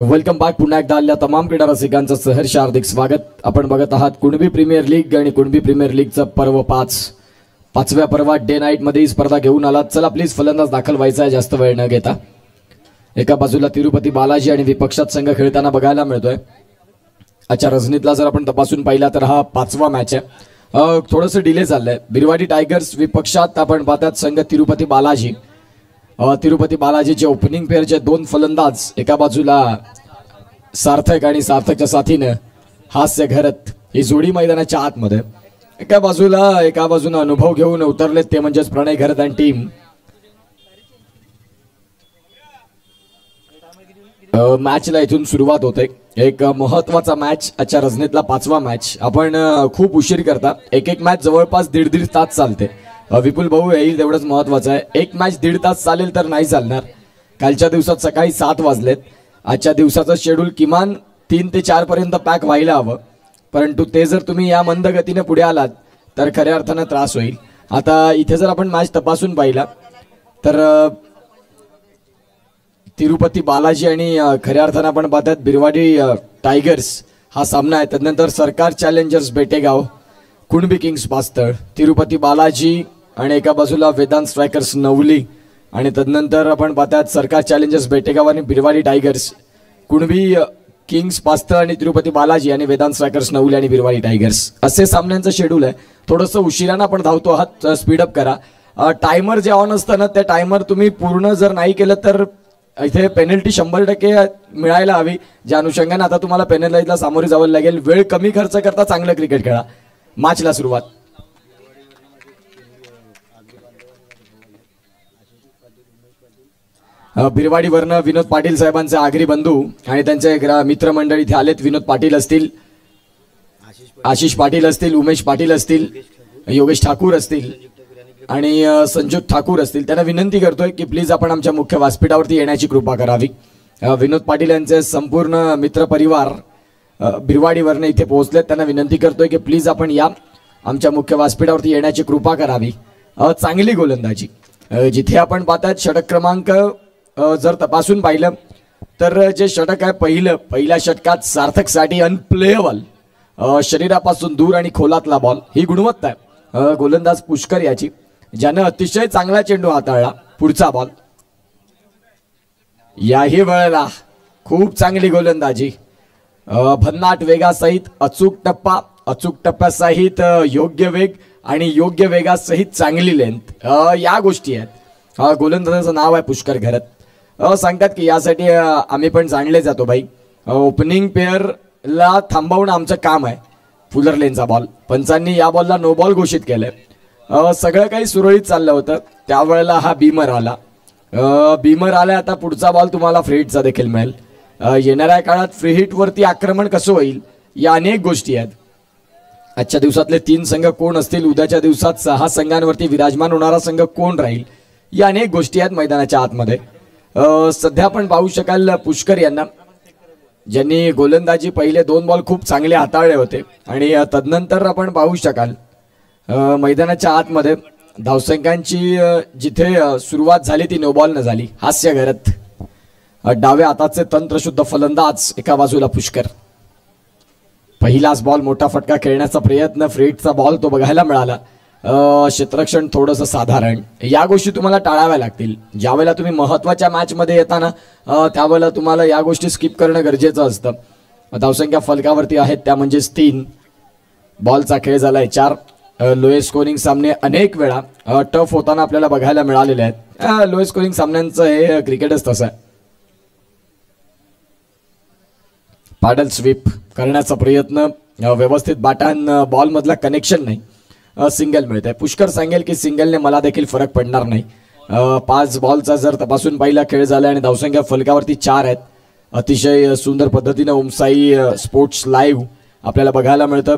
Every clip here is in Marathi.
Welcome back. पुन्हा एकदा आलेल्या तमाम क्रीडा रसिकांचं सहर्ष हार्दिक स्वागत. आपण बघत आहात कुणबी प्रीमियर लीग आणि कुणबी प्रीमियर लीगचं पर्व 5व्या पर्वात डे नाईट मध्ये ही स्पर्धा घेऊन आलात. चला प्लीज फलंदाज दाखल व्हायचा आहे जास्त वेळ न घेता. एका बाजूला तिरुपती बालाजी आणि विपक्षात संघ खेळताना बघायला मिळतोय. आजच्या रजनीतला जर आपण तपासून पाहिला तर हा 5वा मॅच आहे. थोडंसं डिले चाललंय. बिरवाडी टायगर्स विपक्षात आपण पाहतात संघ तिरुपती बालाजी. तिरुपती बालाजीचे ओपनिंग पेअरचे दोन फलंदाज, एका बाजूला सार्थक आणि सार्थकच्या साथीनं हास्य घरत ही जोडी मैदानाच्या आतमध्ये. एका बाजूनं अनुभव घेऊन उतरलेत ते म्हणजेच प्रणय घरत आणि टीम. मॅचला इथून सुरुवात होते. एक महत्वाचा मॅच, आजच्या रजनीतला 5वा मॅच. आपण खूप उशीर करता. एक मॅच जवळपास दीड तास चालते. विपुल भाऊ येईल तेवढंच महत्वाचं आहे. एक मॅच 1.5 तास चालेल तर नाही चालणार. कालच्या दिवसात सकाळी 7 वाजलेत. आजच्या दिवसाचं शेड्यूल किमान 3 ते 4 पर्यंत पॅक व्हायला हवं, परंतु ते जर तुम्ही या मंद गतीने पुढे आलात तर खऱ्या अर्थानं त्रास होईल. आता इथे जर आपण मॅच तपासून पाहिला तर तिरुपती बालाजी आणि खऱ्या अर्थानं आपण पाहतात बिरवाडी टायगर्स हा सामना आहे. त्यानंतर सरकार चॅलेंजर्स बेटेगाव, कुणबी किंग्स पास्तळ, तिरुपती बालाजी आणि एका बाजूला वेदांत स्ट्रायकर्स नवली. आणि तदनंतर आपण पाहतात सरकार चॅलेंजर्स बेटेगाव आणि बिरवाडी टायगर्स, कुणबी किंग्स पास्तळ आणि तिरुपती बालाजी आणि वेदांत स्ट्रायकर्स नवली आणि बिरवाडी टायगर्स असे सामन्यांचं शेड्यूल आहे. थोडंसं उशिरानं आपण धावतो आहात, स्पीडअप करा. टायमर जे ऑन असतं ना ते टायमर तुम्ही पूर्ण जर नाही केलं तर इथे पेनल्टी 100% मिळायला हवी. ज्या अनुषंगाने आता तुम्हाला पेनल्टीला सामोरे जावं लागेल. वेळ कमी खर्च करता चांगलं क्रिकेट खेळा. मॅचला सुरुवात. बिरवाडीवरनं विनोद पाटील साहेबांचे आगरी बंधू आणि त्यांचे मित्रमंडळी इथे आलेत. विनोद पाटील असतील, आशिष पाटील असतील, उमेश पाटील असतील, योगेश ठाकूर असतील आणि संजुत ठाकूर असतील. त्यांना विनंती करतोय की प्लीज आपण आमच्या मुख्य व्यासपीठावरती येण्याची कृपा करावी. विनोद पाटील यांचे संपूर्ण मित्रपरिवार बिरवाडीवरनं इथे पोहोचलेत. त्यांना विनंती करतोय की प्लीज आपण या, आमच्या मुख्य व्यासपीठावरती येण्याची कृपा करावी. चांगली गोलंदाजी. जिथे आपण पाहतात षटक क्रमांक जर तपासून पाहिलं तर जे षटक आहे पहिल्या षटकात सार्थकसाठी अनप्लेएबल, शरीरापासून दूर आणि खोलातला बॉल, ही गुणवत्ता आहे गोलंदाज पुष्कर याची, ज्यानं अतिशय चांगला चेंडू हाताळला. पुढचा बॉल. याही वेळेला खूप चांगली गोलंदाजी. भन्नाट वेगासहित अचूक टप्प्यासहित योग्य वेग आणि योग्य वेगासहित चांगली लेंथ, या गोष्टी आहेत. गोलंदाजाचं नाव आहे पुष्कर घरत. सांगतात की यासाठी आम्ही पण जाणले जातो भाई. ओपनिंग पेअरला थांबवणं आमचं काम आहे. Fuller लेनचा ball. पंचांनी या बॉलला नो बॉल घोषित केलंय. सगळं काही सुरळीत चाललं होतं त्यावेळेला हा बीमर आला. आता पुढचा बॉल तुम्हाला फ्री हिटचा देखील मिळेल. येणाऱ्या काळात फ्री हिट वरती आक्रमण कसं होईल या अनेक गोष्टी आहेत. आजच्या दिवसातले 3 संघ कोण असतील, उद्याच्या दिवसात 6 संघांवरती विराजमान होणारा संघ कोण राहील, या अनेक गोष्टी आहेत मैदानाच्या आतमध्ये. सध्या आपण पाहू शकाल पुष्कर यांना, ज्यांनी गोलंदाजी पहिले 2 बॉल खूप चांगले हाताळले होते आणि तदनंतर आपण पाहू शकाल मैदानाच्या आतमध्ये धावसंख्यांची जिथे सुरुवात झाली ती नो बॉल न झाली. हास्य घरत. डाव्या हाताचे तंत्रशुद्ध फलंदाज, एका बाजूला पुष्कर. पहिलाच बॉल मोठा फटका खेळण्याचा प्रयत्न, फ्री हिटचा बॉल तो बघायला मिळाला. क्षेत्ररक्षण थोडंसं साधारण. या गोष्टी तुम्हाला टाळाव्या लागतील. ज्यावेळेला तुम्ही महत्वाच्या मॅच मध्ये येताना त्यावेळेला तुम्हाला या गोष्टी स्किप करणं गरजेचं असतं. धावसंख्या फलकावरती आहेत त्या म्हणजेच 3. बॉलचा खेळ झालाय 4. लोएस्ट स्कोरिंग सामने अनेक वेळा टफ होताना आपल्याला बघायला मिळालेले आहेत. लोएस्ट स्कोरिंग सामन्यांचं हे क्रिकेटच तसं आहे. पॅडल स्वीप करण्याचा प्रयत्न, व्यवस्थित बॅटन बॉल मधला कनेक्शन नाही, सिंगल मिळतंय. पुष्कर सांगेल की सिंगलने मला देखील फरक पडणार नाही. 5 बॉलचा जर तपासून पहिला खेळ झाला आणि धावसंख्या फलकावरती 4 आहेत. अतिशय सुंदर पद्धतीने ओमसाई स्पोर्ट्स लाईव्ह आपल्याला बघायला मिळतं.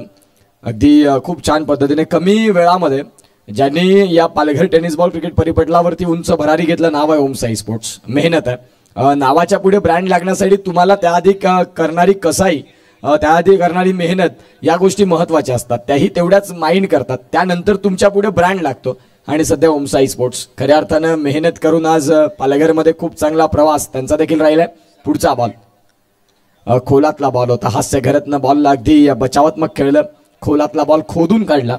अगदी खूप छान पद्धतीने कमी वेळामध्ये ज्यांनी या पालघर टेनिस बॉल क्रिकेट परिपटलावरती उंच भरारी घेतलं नाव आहे ओमसाई स्पोर्ट्स. मेहनत आहे. नावाच्या पुढे ब्रँड लागण्यासाठी तुम्हाला त्याआधी करणारी कसाई, त्याआधी करणारी मेहनत, या गोष्टी महत्त्वाच्या असतात. त्याही तेवढ्याच माइंड करतात. त्यानंतर तुमच्या पुढे ब्रँड लागतो. आणि सध्या ओमसाई स्पोर्ट्स खऱ्या अर्थानं मेहनत करून आज पालघरमध्ये खूप चांगला प्रवास त्यांचा देखील राहिलाय. पुढचा बॉल खोलातला बॉल होता. हास्य घरातनं बॉलला अगदी बचावात्मक खेळलं. खोलातला बॉल खोदून काढला.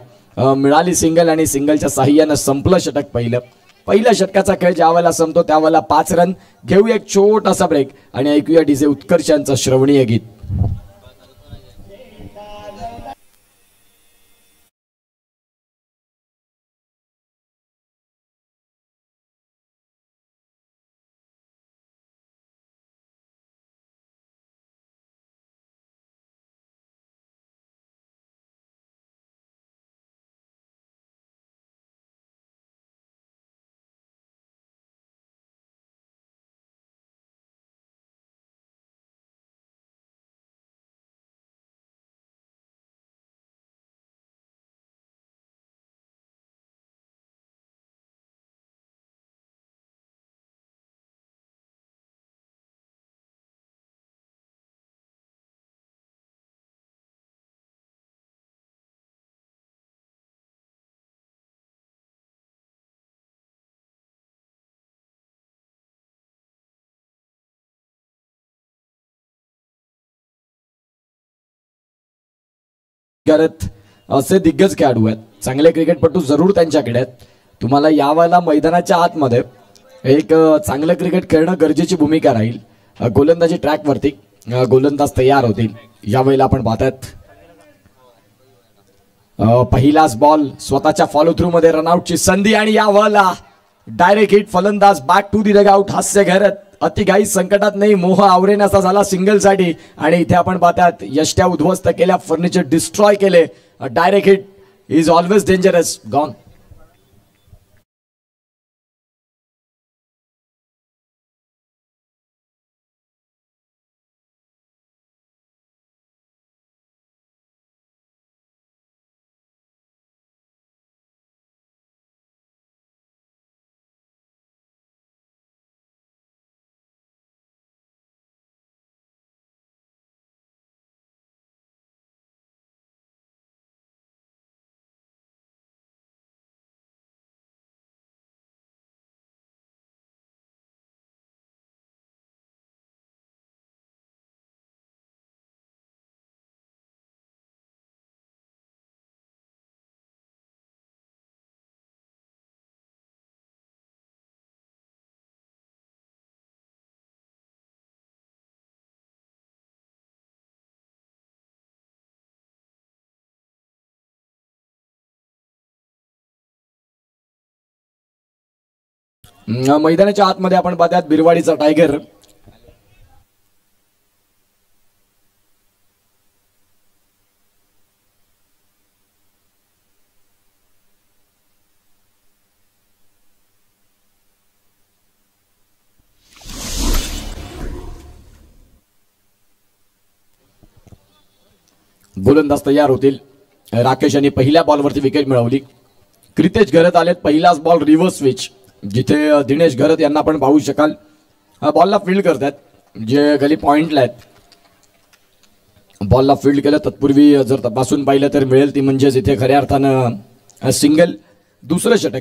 मिळाली सिंगल आणि सिंगलच्या साह्यानं संपलं षटक पहिलं. पहिल्या षटकाचा खेळ ज्या वेळेला संपतो त्यावेळेला 5 रन. घेऊया एक छोटासा ब्रेक आणि ऐकूया डीजे उत्कर्ष यांचं श्रवणीय गीत. करत असे दिग्गज खेळाडू आहेत. चांगले क्रिकेटपटू जरूर त्यांच्याकडे आहेत. तुम्हाला यावेळेला मैदानाच्या आतमध्ये एक चांगलं क्रिकेट खेळणं गरजेची भूमिका राहील. गोलंदाजी ट्रॅकवरती गोलंदाज तयार होतील. यावेळेला आपण पाहतात पहिलाच बॉल स्वतःच्या फॉलो थ्रू मध्ये रनआउटची संधी आणि यावेळेला डायरेक्ट हिट. फलंदाज बॅक टू दी डगआउट. हास्य घरत अतिघाई संकटात नाही मोह आवरेनासा झाला सिंगल साठी आणि इथे आपण पाहतात यष्ट्या उद्ध्वस्त केल्या. फर्निचर डिस्ट्रॉय केले. Direct hit is always dangerous. Gone. मैदानाच्या आतमध्ये आपण पाहतात बिरवाडीचा टायगर. गोलंदाज तयार होतील. राकेश यांनी पहिल्या बॉलवरती विकेट मिळवली. क्रितेश घरत आलेत. पहिलाच बॉल रिव्हर्स स्विच जिथे दिनेश घरत यांना आपण पाहू शकाल बॉलला फील्ड करतात जे गली पॉइंटला आहेत. बॉलला फील्ड केलं तत्पूर्वी जर तपासून पाहिलं तर मिळेल ती म्हणजेच इथे खऱ्या अर्थानं सिंगल. दुसरं षटक.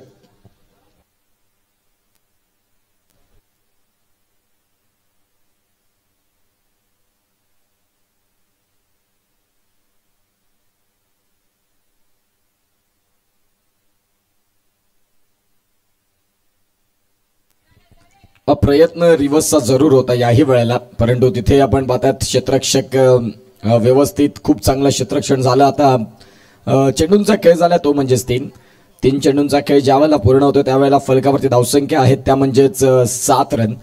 प्रयत्न रिव्हर्सचा जरूर होता याही वेळेला परंतु तिथे आपण पाहतात क्षेत्ररक्षक व्यवस्थित खूप चांगलं क्षेत्ररक्षण झालं. आता चेंडूंचा खेळ झाला तो म्हणजेच 3 चेंडूंचा खेळ ज्यावेळेला पूर्ण होतो त्यावेळेला फलकावरती धावसंख्या आहेत त्या म्हणजेच 7 रन.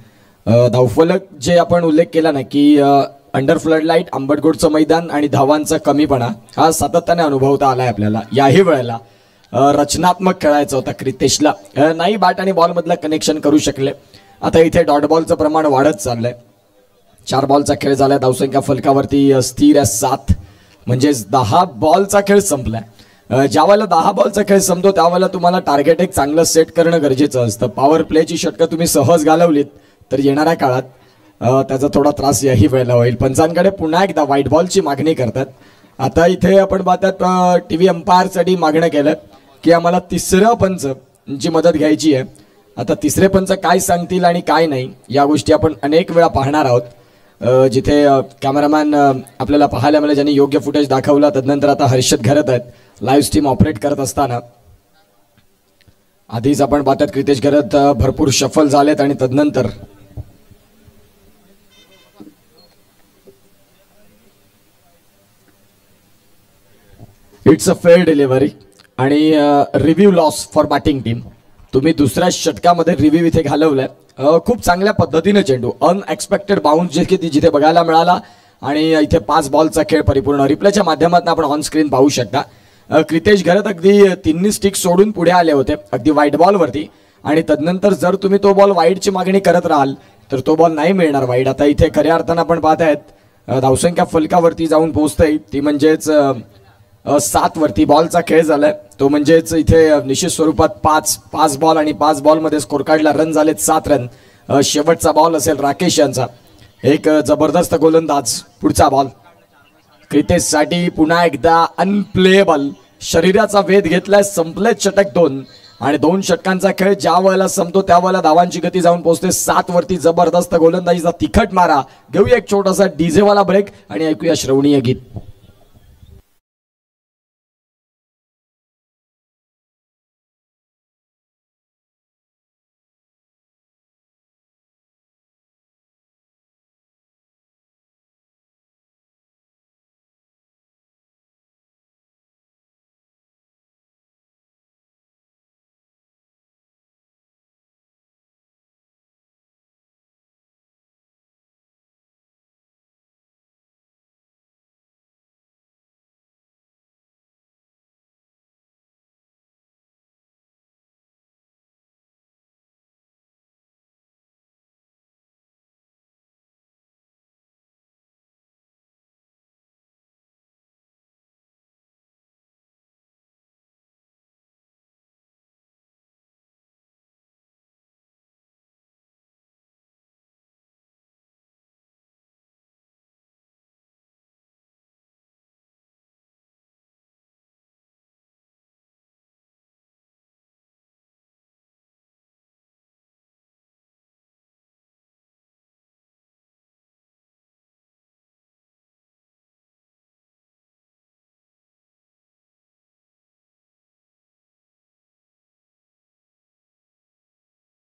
धावफलक जे आपण उल्लेख केला ना की अंडर फ्लड लाईट आंबटगोडचं मैदान आणि धावांचा कमीपणा हा सातत्याने अनुभवता आलाय आपल्याला. याही वेळेला रचनात्मक खेळायचं होता क्रितेशला. नाही बॅट आणि बॉल मधलं कनेक्शन करू शकले. आता इथे डॉट बॉलचं प्रमाण वाढत चाललंय. 4 बॉलचा खेळ झालाय. धावसंख्या फलकावरती स्थिर आहे 7 म्हणजेच 10 बॉलचा खेळ संपलाय. ज्यावेळेला 10 बॉलचा खेळ संपतो त्यावेळेला तुम्हाला टार्गेट एक चांगलं सेट करणं गरजेचं असतं. पॉवर प्लेची षटकं तुम्ही सहज घालवलीत तर येणाऱ्या काळात त्याचा थोडा त्रास याही वेळेला होईल. पंचांकडे पुन्हा एकदा व्हाईट बॉलची मागणी करतात. आता इथे आपण पाहतात टीव्ही अंपायरसाठी मागणं केलं की आम्हाला तिसरं पंचची मदत घ्यायची आहे. आता तिसरे पंच काय सांगतील आणि काय नाही या गोष्टी आपण अनेक वेळा पाहणार आहोत. जिथे कॅमेरामॅन आपल्याला पाहायला मिळेल ज्यांनी योग्य फुटेज दाखवला. तदनंतर आता हर्षद घरत आहेत लाईव्ह स्ट्रीम ऑपरेट करत असताना. आधीच आपण पाहतात क्रितेश घरत भरपूर शफल झालेत आणि तदनंतर इट्स अ फेअर डिलिव्हरी आणि review loss for batting team. तुम्ही दुसऱ्या षटकामध्ये रिव्ह्यू इथे घालवलाय. खूप चांगल्या पद्धतीने चेंडू अनएक्सपेक्टेड बाउन्स जिथे बघायला मिळाला आणि इथे 5 बॉलचा खेळ परिपूर्ण. रिप्लेच्या माध्यमातून आपण ऑन स्क्रीन पाहू शकता. क्रितेश घरत अगदी 3 स्टिक सोडून पुढे आले होते अगदी वाईट बॉलवरती आणि तदनंतर जर तुम्ही तो बॉल वाईडची मागणी करत राहाल तर तो बॉल नाही मिळणार वाईड. आता इथे खऱ्या अर्थानं आपण पाहतायत धावसंख्या फलकावरती जाऊन पोहोचतंय ती म्हणजेच 7 वरती बॉलचा खेळ झालाय. तो म्हणजेच इथे निश्चित स्वरूपात 5 बॉल आणि 5 बॉलमध्ये स्कोर कार्डला रन झालेत 7 रन. शेवटचा बॉल असेल राकेश यांचा. एक जबरदस्त गोलंदाज. पुढचा बॉल क्रितेशसाठी पुन्हा एकदा अनप्लेएबल. शरीराचा वेध घेतलाय. संपलेत षटक 2 आणि 2 षटकांचा खेळ ज्या वेळेला संपतो त्या वेळेला धावांची गती जाऊन पोहोचते 7 वरती. जबरदस्त गोलंदाजीचा तिखट मारा. घेऊया एक छोटासा डीजेवाला ब्रेक आणि ऐकूया श्रवणीय गीत.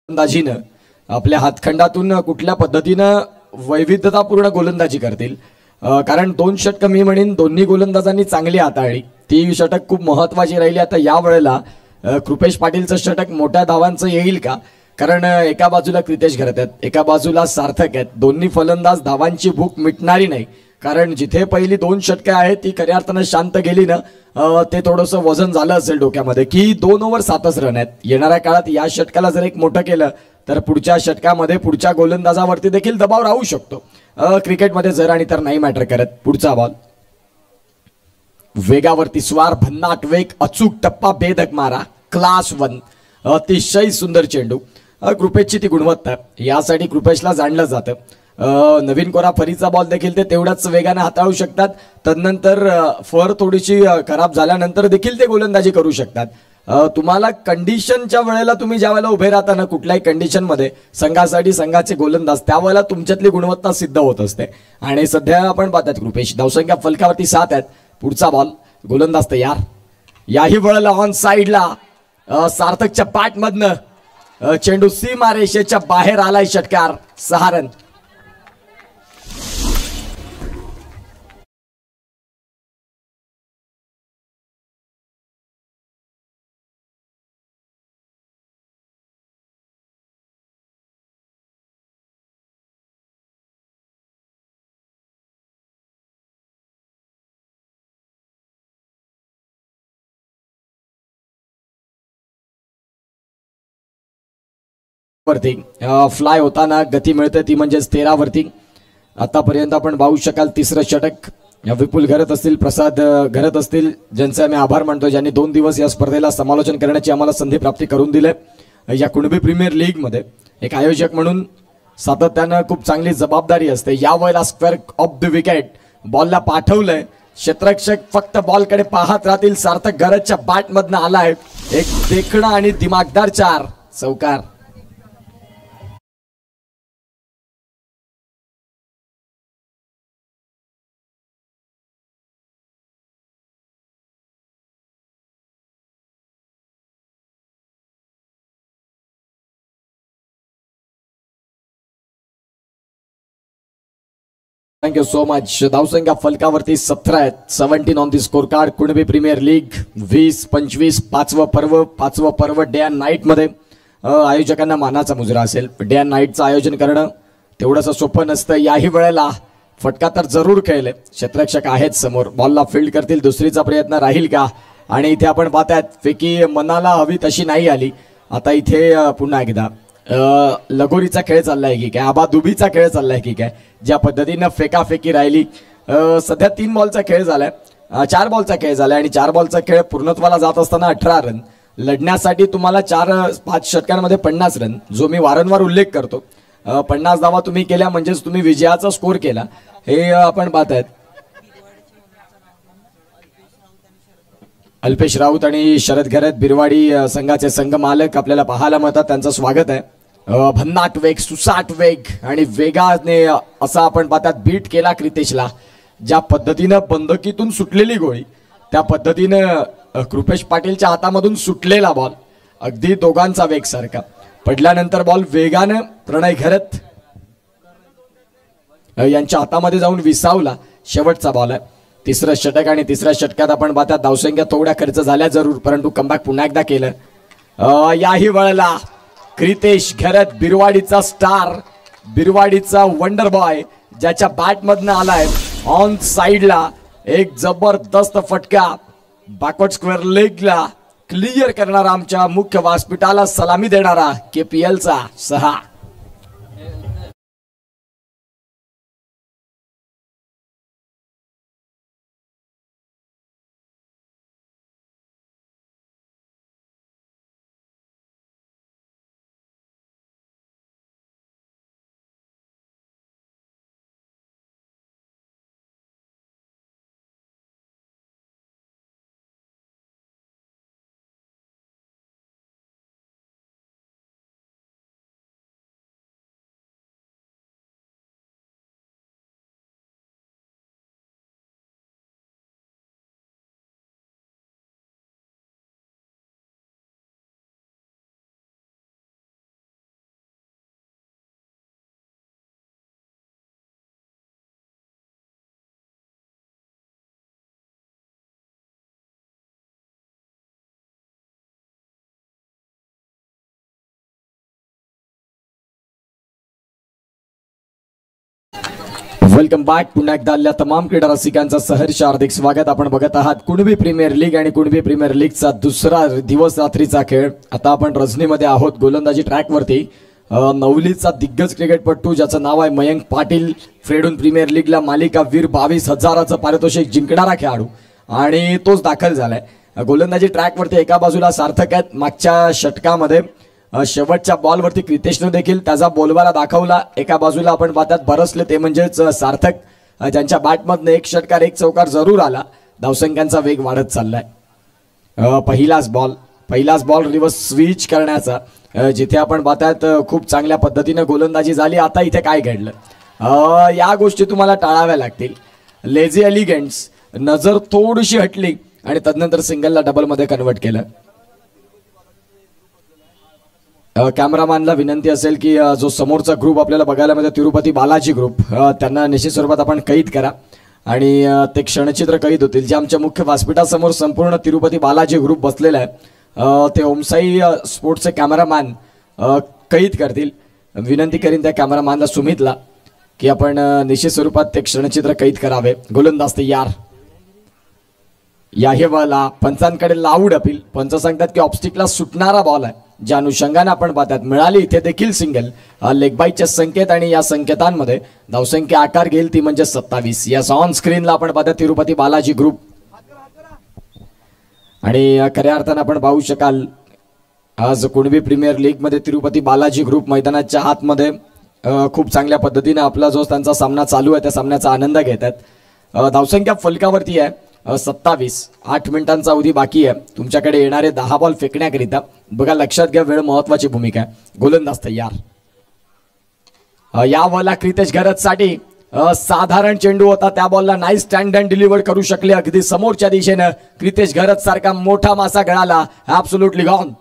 गोलंदाजीनं आपल्या हातखंडातून कुठल्या पद्धतीनं वैविध्यतापूर्ण गोलंदाजी करतील. कारण 2 षटक मी म्हणेन दोन्ही गोलंदाजांनी चांगली हाताळली. ती षटक खूप महत्वाची राहिली. आता या वेळेला कृपेश पाटीलचं षटक मोठ्या धावांचं येईल का? कारण एका बाजूला क्रितेश घरत आहेत, एका बाजूला सार्थक आहेत. दोन्ही फलंदाज धावांची भूक मिटणारी नाही. कारण जिथे पहिली 2 षटकं आहेत ती खऱ्या अर्थानं शांत गेली ना ते थोडंसं वजन झालं असेल डोक्यामध्ये की 2 ओव्हर 7च रन आहेत. येणाऱ्या काळात या षटकाला जर एक मोठं केलं तर पुढच्या षटकामध्ये पुढच्या गोलंदाजावरती देखील दबाव राहू शकतो. क्रिकेटमध्ये जर आणि तर नाही मॅटर करत. पुढचा बॉल वेगावरती स्वार भन्नाट वेग अचूक टप्पा बेधक मारा क्लास 1. अतिशय सुंदर चेंडू. कृपेशची ती गुणवत्ता यासाठी कृपेशला जाणलं जातं. नवीन कोरा फरीचा बॉल देखील ते तेवढ्याच वेगाने हाताळू शकतात. तदनंतर फर थोडीशी खराब झाल्यानंतर देखील ते गोलंदाजी करू शकतात. तुम्हाला कंडिशनच्या वेळेला तुम्ही ज्या वेळेला उभे राहता ना कुठल्याही कंडिशनमध्ये संघासाठी संघाचे गोलंदाज त्यावेळेला तुमच्यातली गुणवत्ता सिद्ध होत असते. आणि सध्या आपण पाहतात कृपेश धावसंख्या फलकावरती 7 आहेत. पुढचा बॉल गोलंदाज तयार. याही वेळेला ऑन साइडला सार्थकच्या बॅटमधनं चेंडू सीमारेषेच्या बाहेर आलाय. षटकार 6 रन. वरती फ्लाय होताना गती मिळते ती म्हणजेच 13 वरती. आतापर्यंत आपण पाहू शकाल 3रं षटक विपुल घरत असतील, प्रसाद घरत असतील ज्यांचे आम्ही आभार मानतो ज्यांनी 2 दिवस या स्पर्धेला समालोचन करण्याची आम्हाला संधी प्राप्ती करून दिले. या कुणबी प्रीमियर लीग मध्ये एक आयोजक म्हणून सातत्यानं खूप चांगली जबाबदारी असते. या वेळेला स्क्वेअर ऑफ द विकेट बॉलला पाठवलंय. क्षेत्ररक्षक फक्त बॉलकडे पाहत राहतील. सार्थक घरतच्या बॅटमधनं आलाय एक देखणा आणि दिमागदार 4 चौकार. Thank you so much. धावसंख्या फलकावरती 17 आहेत. 17 on the score card. Kunbi premier league 20-25 पाचवं पर्व डे अँड नाईट मध्ये आयोजकांना मानाचा मुजरा असेल. डे अँड नाईटचं आयोजन करणं तेवढंसं सोपं नसतं. याही वेळेला फटका तर जरूर खेळले. क्षेत्ररक्षक आहेत समोर. बॉलला फील्ड करतील. दुसरीचा प्रयत्न राहील का? आणि इथे आपण पाहतायत फेकी मनाला हवी तशी नाही आली. आता इथे पुन्हा एकदा लगोरीचा खेळ चाललाय की काय, आबादुबीचा खेळ चाललाय की काय, ज्या पद्धतीनं फेकाफेकी राहिली. सध्या 3 बॉलचा खेळ झालाय. 4 बॉलचा खेळ झालाय आणि 4 बॉलचा खेळ पूर्णत्वाला जात असताना 18 रन लढण्यासाठी तुम्हाला 4-5 षटकांमध्ये 50 रन, जो मी वारंवार उल्लेख करतो, 50 धावा तुम्ही केल्या म्हणजेच तुम्ही विजयाचा स्कोर केला. हे आपण पाहतायत. अल्पेश राऊत आणि शरद घरत बिरवाडी संघाचे संघ मालक आपल्याला पाहायला मिळतात. त्यांचं स्वागत आहे. भन्नाट वेग, सुसाट वेग आणि वेगाने असा आपण पाहतात बीट केला क्रितेशला. ज्या पद्धतीनं बंदकीतून सुटलेली गोळी, त्या पद्धतीनं कृपेश पाटीलच्या हातामधून सुटलेला बॉल, अगदी दोघांचा वेग सारखा. पडल्यानंतर बॉल वेगानं प्रणय घरत यांच्या हातामध्ये जाऊन विसावला. शेवटचा बॉल आहे. तिसरं षटक आणि तिसऱ्या षटकात आपण पाहतात धावसंख्या थोड्या खर्च झाल्या जरूर, परंतु कमबॅक पुन्हा एकदा केलं. याही वेळेला क्रितेश घरत, बिरवाडीचा स्टार, बिरवाडीचा वंडर बॉय, ज्याच्या बॅटमधनं आलाय ऑन साइडला एक जबरदस्त फटका, बॅकवर्ड स्क्वेअर लेगला क्लिअर करणारा, आमच्या मुख्य व्यासपीठाला सलामी देणारा KPLचा 6. Welcome back. पुन्हा एकदा आलेल्या तमाम क्रीडा रसिकांचं सहर्ष हार्दिक स्वागत. आपण बघत आहात कुणबी प्रीमियर लीग आणि कुणबी प्रीमियर लीगचा दुसरा दिवस रात्रीचा खेळ. आता आपण रजनीमध्ये आहोत, गोलंदाजी ट्रॅकवरती. नवलीचा दिग्गज क्रिकेटपटू ज्याचं नाव आहे मयंक पाटील, फ्रेडून प्रीमियर लीगला मालिकावीर 22,000चं पारितोषिक जिंकणारा खेळाडू, आणि तोच दाखल झालाय गोलंदाजी ट्रॅकवरती. एका बाजूला सार्थक आहेत. मागच्या षटकामध्ये शेवटच्या बॉलवरती क्रितेशनं देखील त्याचा बोलबाला दाखवला. एका बाजूला आपण पाहतात बरसले, ते म्हणजेच सार्थक, ज्यांच्या बॅटमधनं 1 षटकार 1 चौकार जरूर आला. धावसंख्यांचा वेग वाढत चाललाय. पहिलाच बॉल रिव्हर्स स्विच करण्याचा, जिथे आपण पाहतात खूप चांगल्या पद्धतीने गोलंदाजी झाली. आता इथे काय घडलं, या गोष्टी तुम्हाला टाळाव्या लागतील. लेझी एलिगंट्स, नजर थोडीशी हटली आणि तदनंतर सिंगलला डबलमध्ये कन्वर्ट केलं. कॅमेरामॅनला विनंती असेल की जो समोरचा ग्रुप आपल्याला बघायला मिळतो तिरुपती बालाजी ग्रुप, त्यांना निश्चित स्वरूपात आपण कैद करा आणि ते क्षणचित्र कैद होतील. जे आमच्या मुख्य व्यासपीठासमोर संपूर्ण तिरुपती बालाजी ग्रुप बसलेला आहे, ते ओमसाई स्पोर्ट्सचे कॅमेरामॅन कैद करतील. विनंती करीन त्या कॅमेरामॅनला सुमितला की आपण निश्चित स्वरूपात ते क्षणचित्र कैद करावे. गोलंदाज तयार. याही वेळेला पंचांकडे लाऊड अपील. पंच सांगतात की ऑफस्टिकला सुटणारा बॉल आहे, ज्या अनुषंगाने आपण पाहतात मिळाली इथे देखील सिंगल. लेग बाईटचे संकेत आणि या संकेतांमध्ये धावसंख्या आकार घेईल ती म्हणजे 27. या ऑन स्क्रीनला आपण पाहतात तिरुपती बालाजी ग्रुप, आणि खऱ्या अर्थानं आपण पाहू शकाल आज कुणबी प्रीमियर लीग मध्ये तिरुपती बालाजी ग्रुप मैदानाच्या आतमध्ये खूप चांगल्या पद्धतीने आपला जो त्यांचा सामना चालू आहे त्या सामन्याचा आनंद घेत आहेत. धावसंख्या फलकावरती आहे 27. 8 मिनिटांचा अवधी बाकी आहे. तुमच्याकडे येणारे 10 बॉल फेकण्याकरिता बघा, लक्षात घ्या वेळ महत्वाची भूमिका आहे. गोलंदाज तयार. या बॉलला क्रितेश घरत साठी साधारण चेंडू होता, त्या बॉलला नाईस स्टँड अँड डिलिव्हर करू शकले अगदी समोरच्या दिशेनं. क्रितेश घरत सारखा मोठा मासा गळाला. Absolutely gone.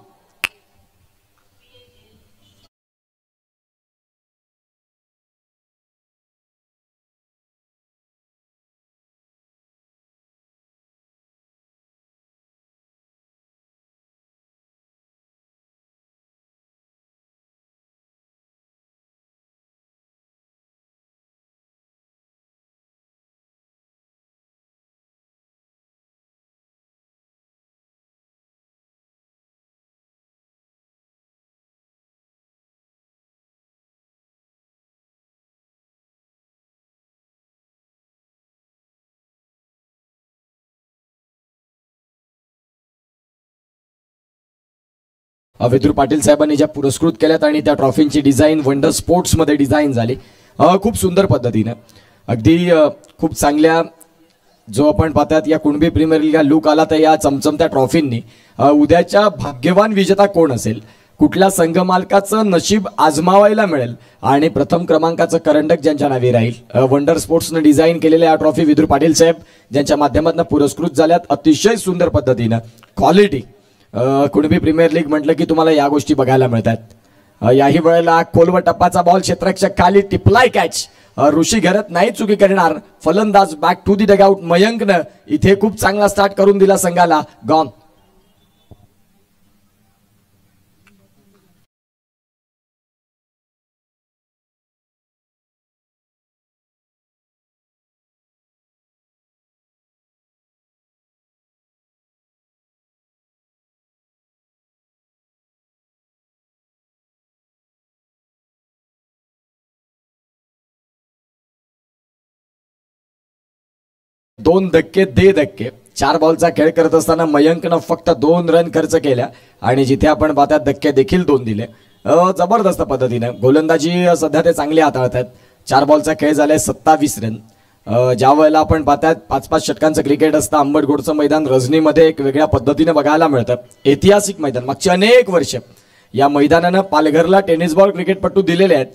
विदुर पाटील साहेबांनी ज्या पुरस्कृत केल्यात आणि त्या ट्रॉफींची डिझाईन वंडर स्पोर्ट्समध्ये डिझाईन झाली खूप सुंदर पद्धतीनं. अगदी खूप चांगल्या जो आपण पाहतात या कुणबी प्रीमियर लीग लुक आला तर या चमचमत्या ट्रॉफींनी उद्याच्या भाग्यवान विजेता कोण असेल, कुठल्या संघ मालकाचं नशीब आजमावायला मिळेल आणि प्रथम क्रमांकाचं करंडक ज्यांच्या नावे राहील. वंडर स्पोर्ट्सनं डिझाईन केलेल्या या ट्रॉफी विदुर पाटील साहेब ज्यांच्या माध्यमातून पुरस्कृत झाल्यात अतिशय सुंदर पद्धतीनं. क्वालिटी कुणबी प्रीमियर लीग म्हटलं की तुम्हाला या गोष्टी बघायला मिळतात. याही वेळेला खोलवर टप्पाचा बॉल क्षेत्ररक्षक खाली टिपलाय कॅच. ऋषी घरत नाही चुकी करणार. फलंदाज बॅक टू दी डगआउट. मयंकनं इथे खूप चांगला स्टार्ट करून दिला संघाला. गॉन. दोन धक्के दे धक्के. 4 बॉलचा खेळ करत असताना मयंकनं फक्त 2 रन खर्च केल्या आणि जिथे आपण पाहतात धक्के देखील 2 दिले. जबरदस्त पद्धतीने गोलंदाजी सध्या ते चांगली हाताळतात. 4 बॉलचा खेळ झालाय 27 रन. ज्या वेळेला आपण पाहतात 5-5 षटकांचं क्रिकेट असतं. आंबटगोडचं मैदान रजनीमध्ये एक वेगळ्या पद्धतीने बघायला मिळतं. ऐतिहासिक मैदान. मागची अनेक वर्ष या मैदानानं पालघरला टेनिस बॉल क्रिकेटपटू दिलेले आहेत.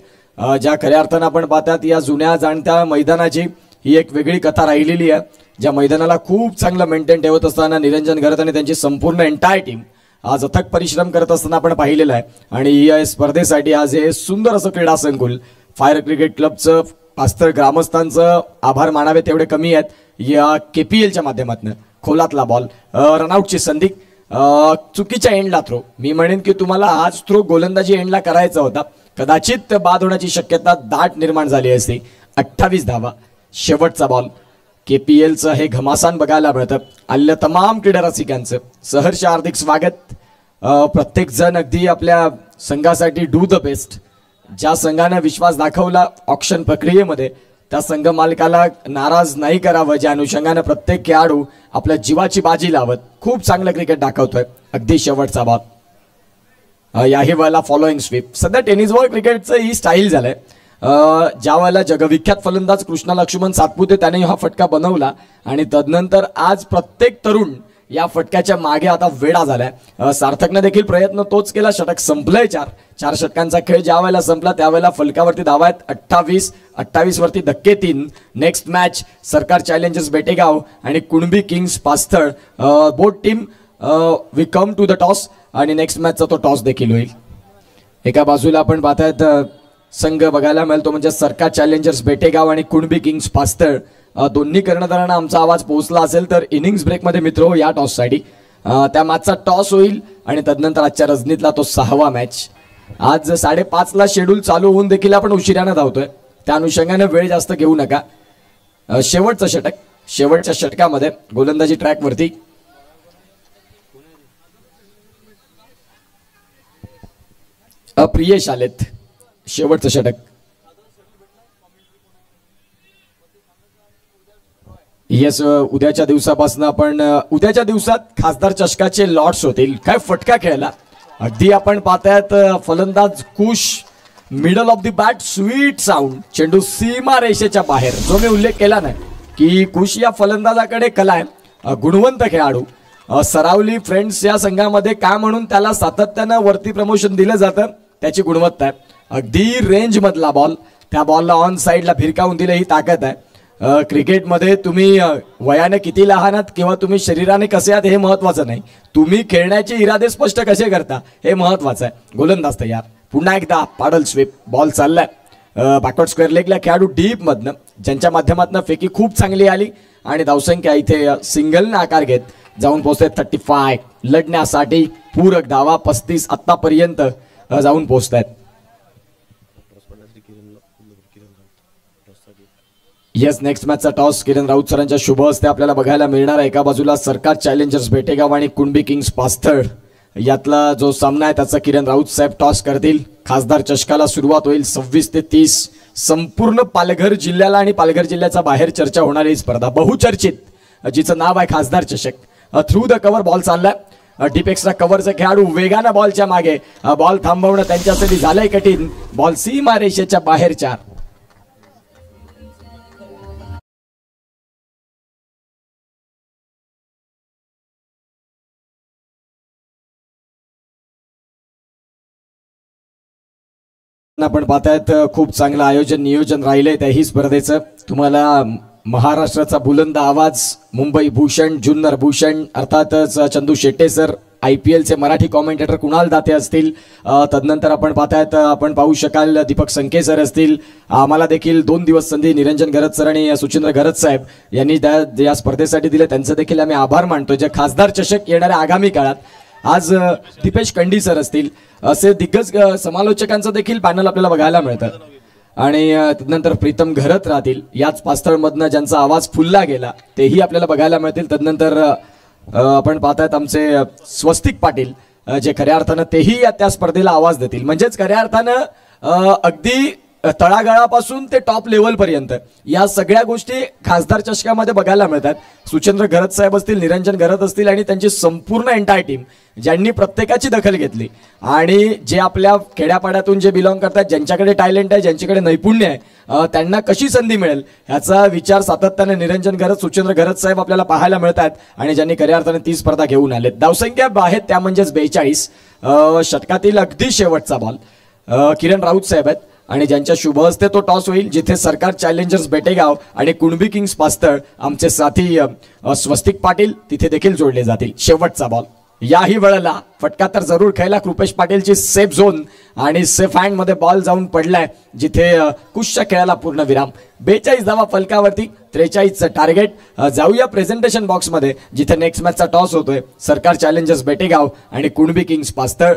ज्या खऱ्या अर्थानं आपण पाहतात या जुन्या जाणत्या मैदानाची ही एक वेगळी कथा राहिलेली आहे. ज्या मैदानाला खूप चांगलं मेंटेन ठेवत असताना निरंजन घरत आणि त्यांची संपूर्ण एंटायर टीम आज अथक परिश्रम करत असताना आपण पाहिलेलं आहे. आणि या स्पर्धेसाठी आज हे सुंदर असं क्रीडा संकुल फायर क्रिकेट क्लबचं पास्तर ग्रामस्थांचं आभार मानावे तेवढे कमी आहेत. या KPLच्या माध्यमातून खोलातला बॉल रनआउटची संधी चुकीच्या एंडला थ्रो. मी म्हणेन की तुम्हाला आज थ्रो गोलंदाजी एंडला करायचा होता. कदाचित बाद होण्याची शक्यता दाट निर्माण झाली असती. 28 धावा. शेवटचा बॉल. KPLचं हे घमासान बघायला मिळतं. आलेल्या तमाम क्रीडा रसिकांचं सहर्ष हार्दिक स्वागत. प्रत्येक जण अगदी आपल्या संघासाठी डू द बेस्ट. ज्या संघाने विश्वास दाखवला ऑक्शन प्रक्रियेमध्ये त्या संघ मालकाला नाराज नाही करावं. ज्या अनुषंगाने प्रत्येक खेळाडू आपल्या जीवाची बाजी लावत खूप चांगलं क्रिकेट दाखवतोय. अगदी शेवटचा बॉल. याही वेळेला फॉलोइंग स्वीप. सध्या टेनिस बॉल क्रिकेटचं ही स्टाईल झालंय. ज्या वेळेला जगविख्यात फलंदाज कृष्णा लक्ष्मण सातपुते त्याने हा फटका बनवला आणि तदनंतर आज प्रत्येक तरुण या फटक्याच्या मागे आता वेडा झालाय. सार्थकने देखील प्रयत्न तोच केला. षटक संपलंय. 4 षटकांचा खेळ ज्या वेळेला संपला त्यावेळेला फलकावरती धावा आहेत 28 वरती धक्के 3. Next match Sarkar challengers Betegaon आणि Kunbi kings Pasthal. Both team we come to the toss आणि नेक्स्ट मॅचचा तो टॉस देखील होईल. एका बाजूला आपण पाहतायत संघ बघायला मिळतो म्हणजे सरकार चॅलेंजर्स बेटेगाव आणि कुणबी किंग्स पास्थळ. दोन्ही कर्णधारांना आमचा आवाज पोहोचला असेल तर इनिंग्स ब्रेकमध्ये मित्र या टॉससाठी त्या मॅचचा टॉस होईल आणि तदनंतर आजच्या रजनीतला तो 6वा मॅच. आज 5:30ला शेड्यूल चालू होऊन देखील आपण उशिरानं धावतोय. त्या अनुषंगाने वेळ जास्त घेऊ नका. शेवटचं षटक. शेवटच्या षटकामध्ये गोलंदाजी ट्रॅकवरती प्रियेश आलेत. शेवटचं षटक. येस. उद्याच्या दिवसापासून आपण उद्याच्या दिवसात खासदार चषकाचे लॉट्स होतील. काय फटका खेळला. अगदी आपण पाहतायत फलंदाज Kush middle of the bat sweet sound. चेंडू सीमा रेषेच्या बाहेर. जो मी उल्लेख केला नाही की कुश या फलंदाजाकडे कला आहे. गुणवंत खेळाडू. सरावली फ्रेंड्स या संघामध्ये काय म्हणून त्याला सातत्यानं वरती प्रमोशन दिलं जातं त्याची गुणवत्ता आहे. अगदी रेंज मधला बॉल. त्या बॉलला ऑन साईडला भिरकावून दिलं ही ताकद आहे. क्रिकेटमध्ये तुम्ही वयाने किती लहान आहात किंवा तुम्ही शरीराने कसे आहात हे महत्वाचं नाही. तुम्ही खेळण्याचे इरादे स्पष्ट कसे करता हे महत्वाचं आहे. गोलंदाज तयार. पुन्हा एकदा पाडल स्वीप. बॉल चाललाय बॅकवर्ड स्क्वेअर लेगला. खेळाडू डीप मधनं ज्यांच्या माध्यमातून फेकी खूप चांगली आली आणि धावसंख्या इथे सिंगलने आकार घेत जाऊन पोहोचते 35. लढण्यासाठी पूरक धावा 35 आतापर्यंत जाऊन पोहोचत आहेत. येस. नेक्स्ट मॅचचा टॉस किरण राऊत सरांच्या शुभ हस्ते आपल्याला बघायला मिळणार आहे. एका बाजूला सरकार चॅलेंजर्स बेटेगाव आणि कुणबी किंग्स पास्थळ यातला जो सामना आहे त्याचा किरण राऊत साहेब टॉस करतील. खासदार चषकाला सुरुवात होईल 26 ते 30. संपूर्ण पालघर जिल्ह्याला आणि पालघर जिल्ह्याच्या बाहेर चर्चा होणारी स्पर्धा बहुचर्चित जिचं नाव आहे खासदार चषक. थ्रू द कव्हर बॉल चाललाय. डीप एक्स्ट्रा कव्हरचे खेळाडू वेगानं बॉलच्या मागे, बॉल थांबवणं त्यांच्यासाठी झालंय कठीण. बॉल सीमा रेषेच्या बाहेर 4. आपण पाहतायत खूप चांगलं आयोजन नियोजन राहिलंय त्याही स्पर्धेचं. तुम्हाला महाराष्ट्राचा बुलंद आवाज मुंबई भूषण, जुन्नर भूषण अर्थातच चंदू शेट्टे सर, IPLचे मराठी कॉमेंटेटर कुणाल दाते असतील, तदनंतर आपण पाहतायत आपण पाहू शकाल दीपक संके सर असतील. आम्हाला देखील 2 दिवस संधी निरंजन घरत सर आणि सुचिंद्र घरत साहेब यांनी या स्पर्धेसाठी दिले, त्यांचे देखील आम्ही आभार मानतो. जे खासदार चषक येणाऱ्या आगामी काळात आज दीपेश कंडी सर असतील, असे दिग्गज समालोचकांचं देखील पॅनल आपल्याला बघायला मिळतं. आणि तदनंतर प्रीतम घरत राहतील, याच पास्तळमधनं ज्यांचा आवाज फुलला गेला तेही आपल्याला बघायला मिळतील. तदनंतर आपण पाहतायत आमचे स्वस्तिक पाटील, जे खऱ्या अर्थानं तेही त्या स्पर्धेला आवाज देतील. म्हणजेच खऱ्या अर्थानं अगदी तळागाळापासून ते टॉप लेवल पर्यंत या सगळ्या गोष्टी खासदार चषकामध्ये बघायला मिळतात. सुचेंद्र घरत साहेब असतील, निरंजन घरत असतील आणि त्यांची संपूर्ण एंटायर टीम ज्यांनी प्रत्येकाची दखल घेतली आणि जे आपल्या खेड्यापाड्यातून जे बिलॉंग करतात, ज्यांच्याकडे टॅलेंट आहे, ज्यांच्याकडे नैपुण्य आहे, त्यांना कशी संधी मिळेल ह्याचा विचार सातत्याने निरंजन घरत, सुचेंद्र घरत साहेब आपल्याला पाहायला मिळतात आणि ज्यांनी खऱ्या अर्थाने ती स्पर्धा घेऊन आलेत. धावसंख्या आहेत त्या म्हणजेच 42. षटकातील अगदी शेवटचा बॉल किरण राऊत साहेब आहेत आणि ज्यांच्या शुभ हस्ते तो टॉस होईल, जिथे सरकार चॅलेंजर्स बेटेगाव आणि कुणबी किंग्स पास्तळ आमचे साथी स्वस्तिक पाटील तिथे देखील जोडले जातील. शेवटचा बॉल याही वेळेला फटका तर जरूर खेळला. कृपेश पाटीलची सेफ झोन आणि सेफ हँड मध्ये बॉल जाऊन पडलाय, जिथे कुशच्या खेळाला पूर्ण विराम. 42 धावा फलकावरती, 43चं टार्गेट. जाऊया प्रेझेंटेशन बॉक्स मध्ये, जिथे नेक्स्ट मॅचचा टॉस होतोय. सरकार चॅलेंजर्स बेटेगाव आणि कुणबी किंग्स पास्तळ.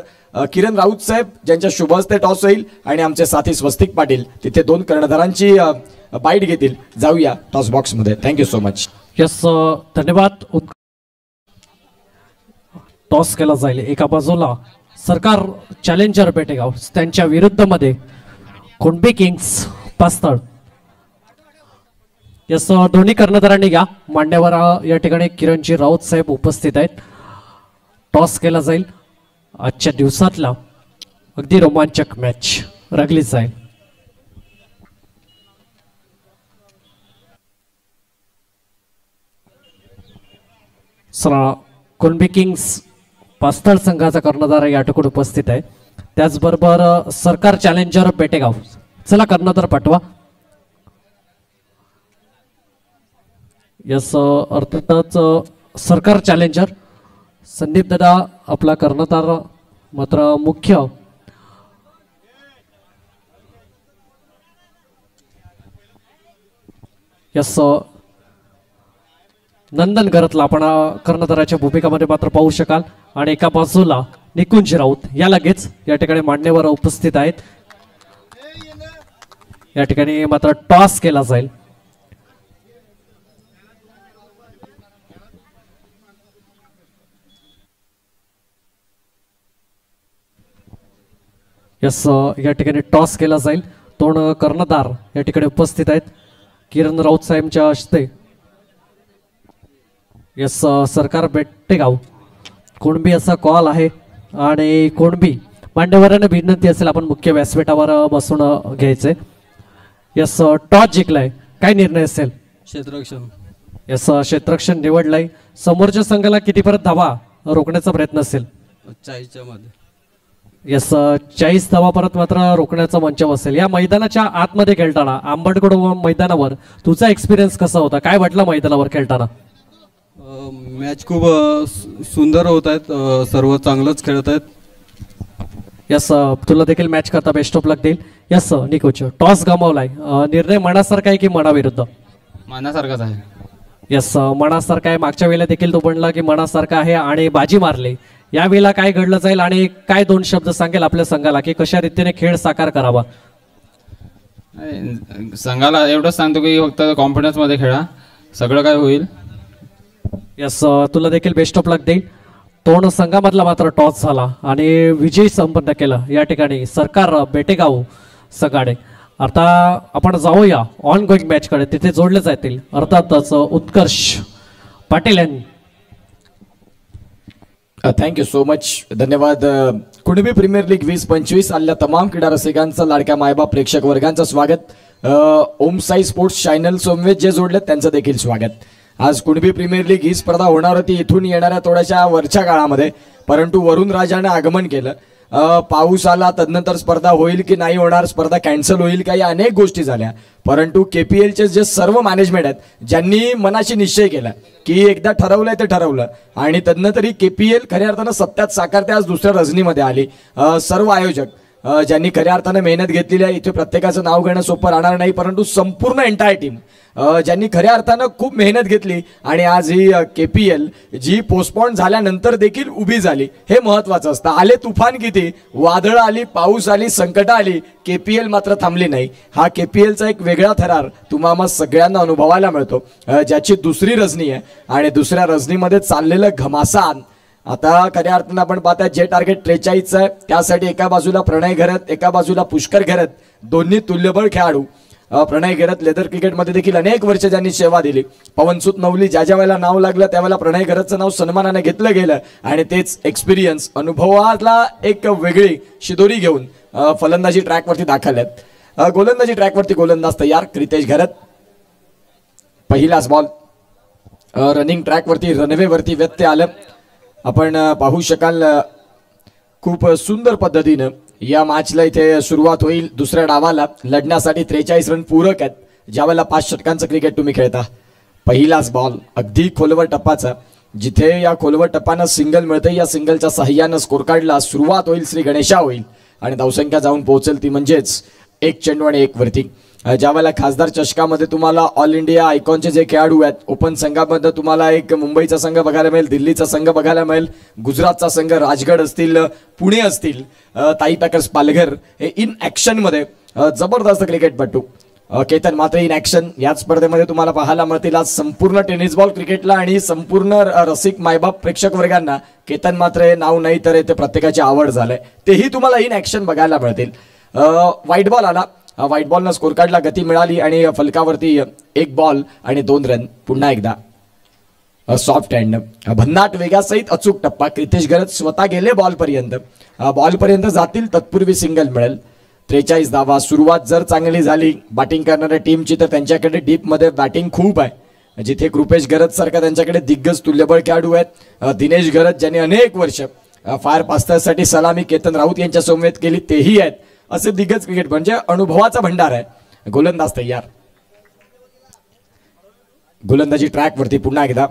किरण राऊत साहेब ज्यांच्या शुभ हस्ते टॉस होईल आणि आमचे साथी स्वस्तिक पाटील तिथे 2 कर्णधारांची बाईट घेतील. जाऊया टॉस बॉक्स मध्ये. Thank you so much. यस, धन्यवाद. टॉस केला जाईल. एका बाजूला सरकार चॅलेंजर बेटेगाव, त्यांच्या विरुद्ध मध्ये कुणबी किंग्स पास्तळ. यस, दोन्ही कर्णधारांनी घ्या. मांड्यावर या ठिकाणी किरणजी राऊत साहेब उपस्थित आहेत. टॉस केला जाईल. आजच्या दिवसातला अगदी रोमांचक मॅच रंगली जाईल. कुणबी किंग्स पास्तळ संघाचा कर्णधार या ठिकाणी उपस्थित आहे. त्याचबरोबर सरकार चॅलेंजर बेटेगाव, चला कर्णधार पाठवा. यस, अर्थातच सरकार चॅलेंजर संदीप दादा आपला कर्णधार मात्र मुख्य. यस, नंदन घरतला आपण कर्णधाराच्या भूमिकामध्ये मात्र पाहू शकाल. आणि एका बाजूला निकुंज राऊत या लगेच या ठिकाणी मांडणीवर उपस्थित आहेत. या ठिकाणी मात्र टॉस केला जाईल. यस, या ठिकाणी टॉस केला जाईल. 2 कर्णधार या ठिकाणी उपस्थित आहेत किरण राऊत साहेबांच्या हस्ते. यस, सरकार बेटेगाव कुणबी असा कॉल आहे आणि कुणबी मांडेवरांना विनंती असेल आपण मुख्य व्यासपीठावर बसून घ्यायचे. यस, टॉस जिंकलाय, काय निर्णय असेल? क्षेत्ररक्षण. यस, क्षेत्ररक्षण निवडलाय. समोरच्या संघाला किती परत धावा रोखण्याचा प्रयत्न असेल? 40च्या मध्ये. यस, 40 धावा परत मात्र रोखण्याचा मंच असेल. या मैदानाच्या आतमध्ये खेळताना आंबडगड मैदानावर तुझा एक्सपिरियन्स कसा होता? काय वाटलं मैदानावर खेळताना? मॅच खूप सुंदर होत आहेत, सर्व चांगलंच खेळत आहेत. यस, तुला देखील मॅच करता बेस्ट ऑफ लक देईल. यस निकोच, टॉस गमावलाय, निर्णय मनासारखा आहे की मनाविरुद्ध? मनासारखाच आहे. यस, मनासारखा आहे. मागच्या वेळेला देखील तो म्हणला की मनासारखा आहे आणि बाजी मारली. यावेळेला काय घडलं जाईल आणि काय 2 शब्द सांगेल आपल्या संघाला की कशा रीतीने खेळ साकार करावा? संघाला एवढंच सांगतो की फक्त कॉन्फिडन्स मध्ये खेळा, सगळं काय होईल. यस, तुला देखील बेस्ट ऑफ लक देईल. 2 संघामधला मात्र टॉस झाला आणि विजय संपन्न केला या ठिकाणी सरकार बेटेगाव संघाने. आता आपण जाऊया ऑन गोईंग मॅच कडे, तिथे जोडले जातील अर्थातच उत्कर्ष पाटील यांनी. थँक्यू सो मच, धन्यवाद. कुणबी प्रीमियर लीग 2025 आलेल्या तमाम क्रीडा रसिकांचं, लाडक्या मायबाप प्रेक्षक वर्गांचं स्वागत. ओम साई स्पोर्ट्स चॅनल सोमवेत जे जोडलेत त्यांचं देखील स्वागत. आज कुणबी प्रीमियर लीग ही स्पर्धा होणार होती इथून येणाऱ्या थोड्याशा वरच्या काळामध्ये, परंतु वरुण राजानं आगमन केलं. पाऊस आला, तदनंतर स्पर्धा होईल की नाही होणार, स्पर्धा कॅन्सल होईल का, या अनेक गोष्टी झाल्या. परंतु KPLचे जे सर्व मॅनेजमेंट आहेत ज्यांनी मनाशी निश्चय केला की एकदा ठरवलंय ते ठरवलं, आणि तदनंतर ही KPL खऱ्या अर्थानं सत्यात साकारते आज दुसऱ्या रजनीमध्ये आली. सर्व आयोजक ज्यांनी खऱ्या अर्थानं मेहनत घेतलेली आहे, इथे प्रत्येकाचं नाव घेणं सोपं राहणार नाही, परंतु संपूर्ण एंटायर टीम ज्यांनी खऱ्या अर्थानं खूप मेहनत घेतली आणि आज ही KPL जी पोस्टपॉन झाल्यानंतर देखील उभी झाली, हे महत्त्वाचं असतं. आले तुफान किती, वादळं आली, पाऊस आली, संकटं आली, KPL मात्र थांबली नाही. हा KPLचा एक वेगळा थरार तुम्हाला सगळ्यांना अनुभवायला मिळतो, ज्याची दुसरी रजनी आहे. आणि दुसऱ्या रजनीमध्ये चाललेलं घमासान आता खऱ्या अर्थानं आपण पाहता, जे टार्गेट 43 आहे त्यासाठी एका बाजूला प्रणय घरत, एका बाजूला पुष्कर घरत, दोन्ही तुल्यबळ खेळाडू. प्रणय घरत लेदर क्रिकेटमध्ये देखील अनेक वर्ष ज्यांनी सेवा दिली. पवनसुत नवली ज्या वेळेला नाव लागलं त्यावेळेला प्रणय घरतचं नाव सन्मानाने घेतलं गेलं, आणि तेच एक्सपिरियन्स अनुभवाला एक वेगळी शिदोरी घेऊन फलंदाजी ट्रॅकवरती दाखल आहेत. गोलंदाजी ट्रॅकवरती गोलंदाज तयार, क्रितेश घरत. पहिलाच बॉल रनिंग ट्रॅकवरती, रनवेवरती व्यत्यय आलं. आपण पाहू शकाल खूप सुंदर पद्धतीनं या मॅचला इथे सुरुवात होईल. दुसऱ्या डावाला लढण्यासाठी 43 रन पूरक आहेत, ज्यावेळेला 5 षटकांचं क्रिकेट तुम्ही खेळता. पहिलाच बॉल अगदी खोलवर टप्पाचा, जिथे या खोलवर टप्पानं सिंगल मिळते, या सिंगलच्या सहाय्यानं स्कोर कार्डला सुरुवात होईल, श्री गणेशा होईल आणि धावसंख्या जाऊन पोहोचेल ती म्हणजेच 1 चेंडू आणि 1 वरती. ज्यावेळेला खासदार चषकामध्ये तुम्हाला ऑल इंडिया आयकॉनचे जे खेळाडू आहेत, ओपन संघामध्ये तुम्हाला एक मुंबईचा संघ बघायला मिळेल, दिल्लीचा संघ बघायला मिळेल, गुजरातचा संघ, राजगड असतील, पुणे असतील, ताई पॅकर्स पालघर, हे इन ॲक्शनमध्ये जबरदस्त क्रिकेटपटू. केतन मात्र इन ॲक्शन या स्पर्धेमध्ये तुम्हाला पाहायला मिळतील. आज संपूर्ण टेनिस बॉल क्रिकेटला आणि संपूर्ण रसिक मायबाप प्रेक्षक वर्गांना केतन मात्र हे नाव नाही तर ते प्रत्येकाची आवड झालंय, तेही तुम्हाला इन ॲक्शन बघायला मिळतील. व्हाईट बॉल आला, व्हाईट बॉलनं स्कोर कार्डला गती मिळाली आणि फलकावरती 1 बॉल आणि 2 रन. पुन्हा एकदा सॉफ्ट हँड, भन्नाट वेगासहित अचूक टप्पा. क्रितेश घरत स्वतः गेले बॉलपर्यंत जातील तत्पूर्वी सिंगल मिळेल. 43 धावा. सुरुवात जर चांगली झाली बॅटिंग करणाऱ्या टीमची तर त्यांच्याकडे डीपमध्ये बॅटिंग खूप आहे, जिथे कृपेश घरत सारखा त्यांच्याकडे दिग्गज तुल्यबळ खेळाडू आहेत. दिनेश घरत ज्यांनी अनेक वर्ष फायर पास्टरसाठी सलामी केतन राऊत यांच्या समवेत केली, तेही आहेत. असे दिग्गज क्रिकेट म्हणजे अनुभवाचा भंडार आहे. गोलंदाज तयार, गोलंदाजी ट्रॅकवरती पुन्हा एकदा.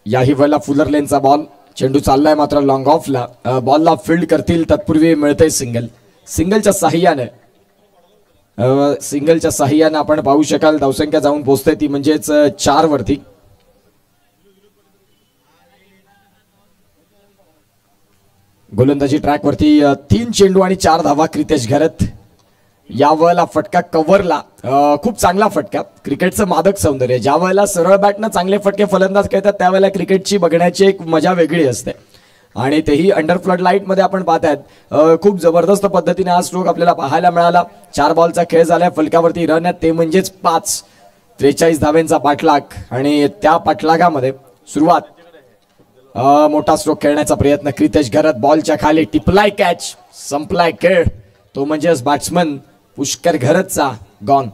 याही वेळेला फुलर लेनचा बॉल, चेंडू चाललाय मात्र लॉंग ऑफला. बॉलला फील्ड करतील तत्पूर्वी मिळते सिंगल. सिंगलच्या साह्याने आपण पाहू शकाल धावसंख्या जाऊन पोहोचते ती म्हणजेच 4 वरती. गोलंदाजी ट्रॅकवरती 3 चेंडू आणि 4 धावा. क्रितेश घरत या वेळेला फटका कव्हरला, खूप चांगला फटका. क्रिकेटचं मादक सौंदर्य, ज्या वेळेला सरळ बॅटनं चांगले फटके फलंदाज खेळतात त्यावेळेला क्रिकेटची बघण्याची एक मजा वेगळी असते, आणि तेही अंडर फ्लड लाईटमध्ये आपण पाहतायत. खूप जबरदस्त पद्धतीने हा स्ट्रोक आपल्याला पाहायला मिळाला. 4 बॉलचा खेळ झालाय, फलकावरती रन आहेत ते म्हणजेच 5. 43 धाव्यांचा पाठलाग आणि त्या पाठलागामध्ये सुरुवात, मोठा स्ट्रोक खेळण्याचा प्रयत्न. क्रितेश घरत बॉलच्या खाली, टिपलाय कॅच, संपलाय खेळ. तो म्हणजेच बॅट्समन पुष्कर घरतचा गॉन.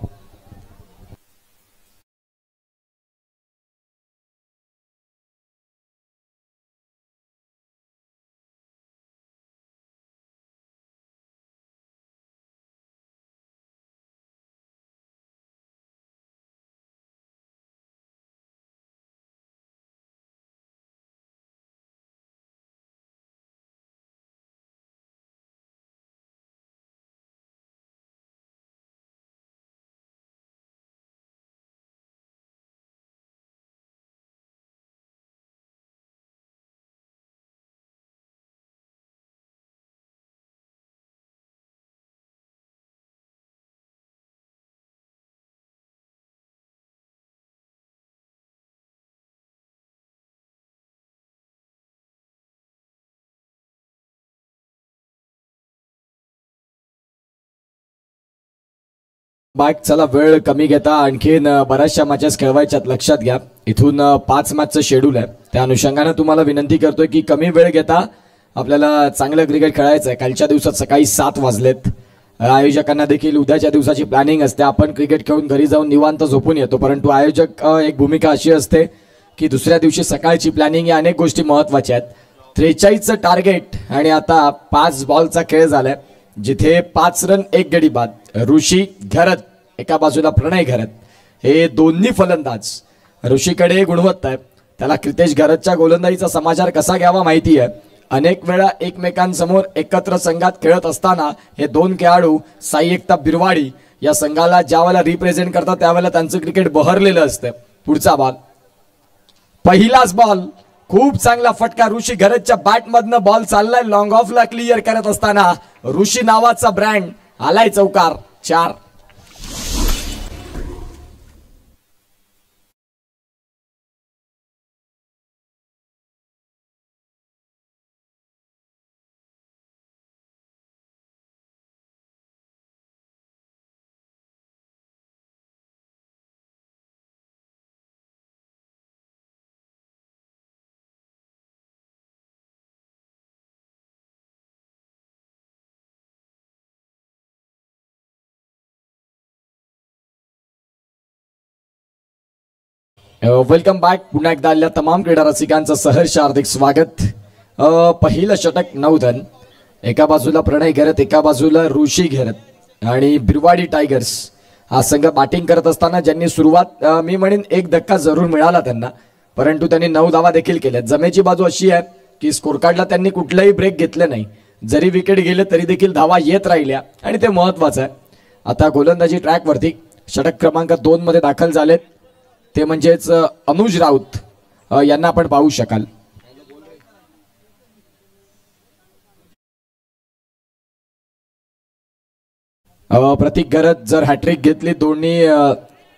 बाग चला वेळ कमी घेता आणखीन बऱ्याचशा मॅचेस खेळवायच्यात लक्षात घ्या. इथून 5 मॅचचं शेड्यूल आहे. त्या अनुषंगानं तुम्हाला विनंती करतोय की कमी वेळ घेता आपल्याला चांगलं क्रिकेट खेळायचं आहे. कालच्या दिवसात सकाळी 7 वाजलेत. आयोजकांना देखील उद्याच्या दिवसाची प्लॅनिंग असते. आपण क्रिकेट खेळून घरी जाऊन निवांत झोपून येतो, परंतु आयोजक एक भूमिका अशी असते की दुसऱ्या दिवशी सकाळची प्लॅनिंग या अनेक गोष्टी महत्त्वाच्या आहेत. 43चं टार्गेट आणि आता 5 बॉलचा खेळ झालाय जिथे 5 रन 1 गडी बाद. ऋषी घरत एका बाजूला प्रणय घरत हे दोन्ही फलंदाज. ऋषीकडे गुणवत्ता आहे, त्याला क्रितेश घरतच्या गोलंदाजीचा समाचार कसा घ्यावा माहिती आहे. अनेक वेळा एकमेकांसमोर एकत्र संघात खेळत असताना हे दोन खेळाडू साई एकता बिरवाडी या संघाला ज्या वेळेला रिप्रेझेंट करतात त्यावेळेला त्यांचं क्रिकेट बहरलेलं असतं. पुढचा बॉल, पहिलाच बॉल, खूप चांगला फटका ऋषी घरतच्या बॅटमधनं बॉल चाललाय लॉंग ऑफला क्लिअर करत असताना ऋषी नावाचा ब्रँड आलाय चौकार. 4. Welcome back. पुन्हा एकदा आलेल्या तमाम क्रीडा रसिकांचं सहर्ष हार्दिक स्वागत. पहिलं षटक 9 रन. एका बाजूला प्रणय घरत, एका बाजूला ऋषी घरत आणि बिरवाडी टायगर्स हा संघ बॅटिंग करत असताना ज्यांनी सुरुवात मी म्हणेन एक धक्का जरूर मिळाला त्यांना, परंतु त्यांनी 9 धावा देखील केल्या. जमेची बाजू अशी आहे की स्कोर कार्डला त्यांनी कुठलाही ब्रेक घेतले नाही. जरी विकेट गेले तरी देखील धावा येत राहिल्या आणि ते महत्वाचं आहे. आता गोलंदाजी ट्रॅकवरती षटक क्रमांक 2 मध्ये दाखल झालेत ते म्हणजेच अनुज राऊत यांना आपण पाहू शकाल. प्रतीक घरत जर हॅट्रिक घेतली दोन्ही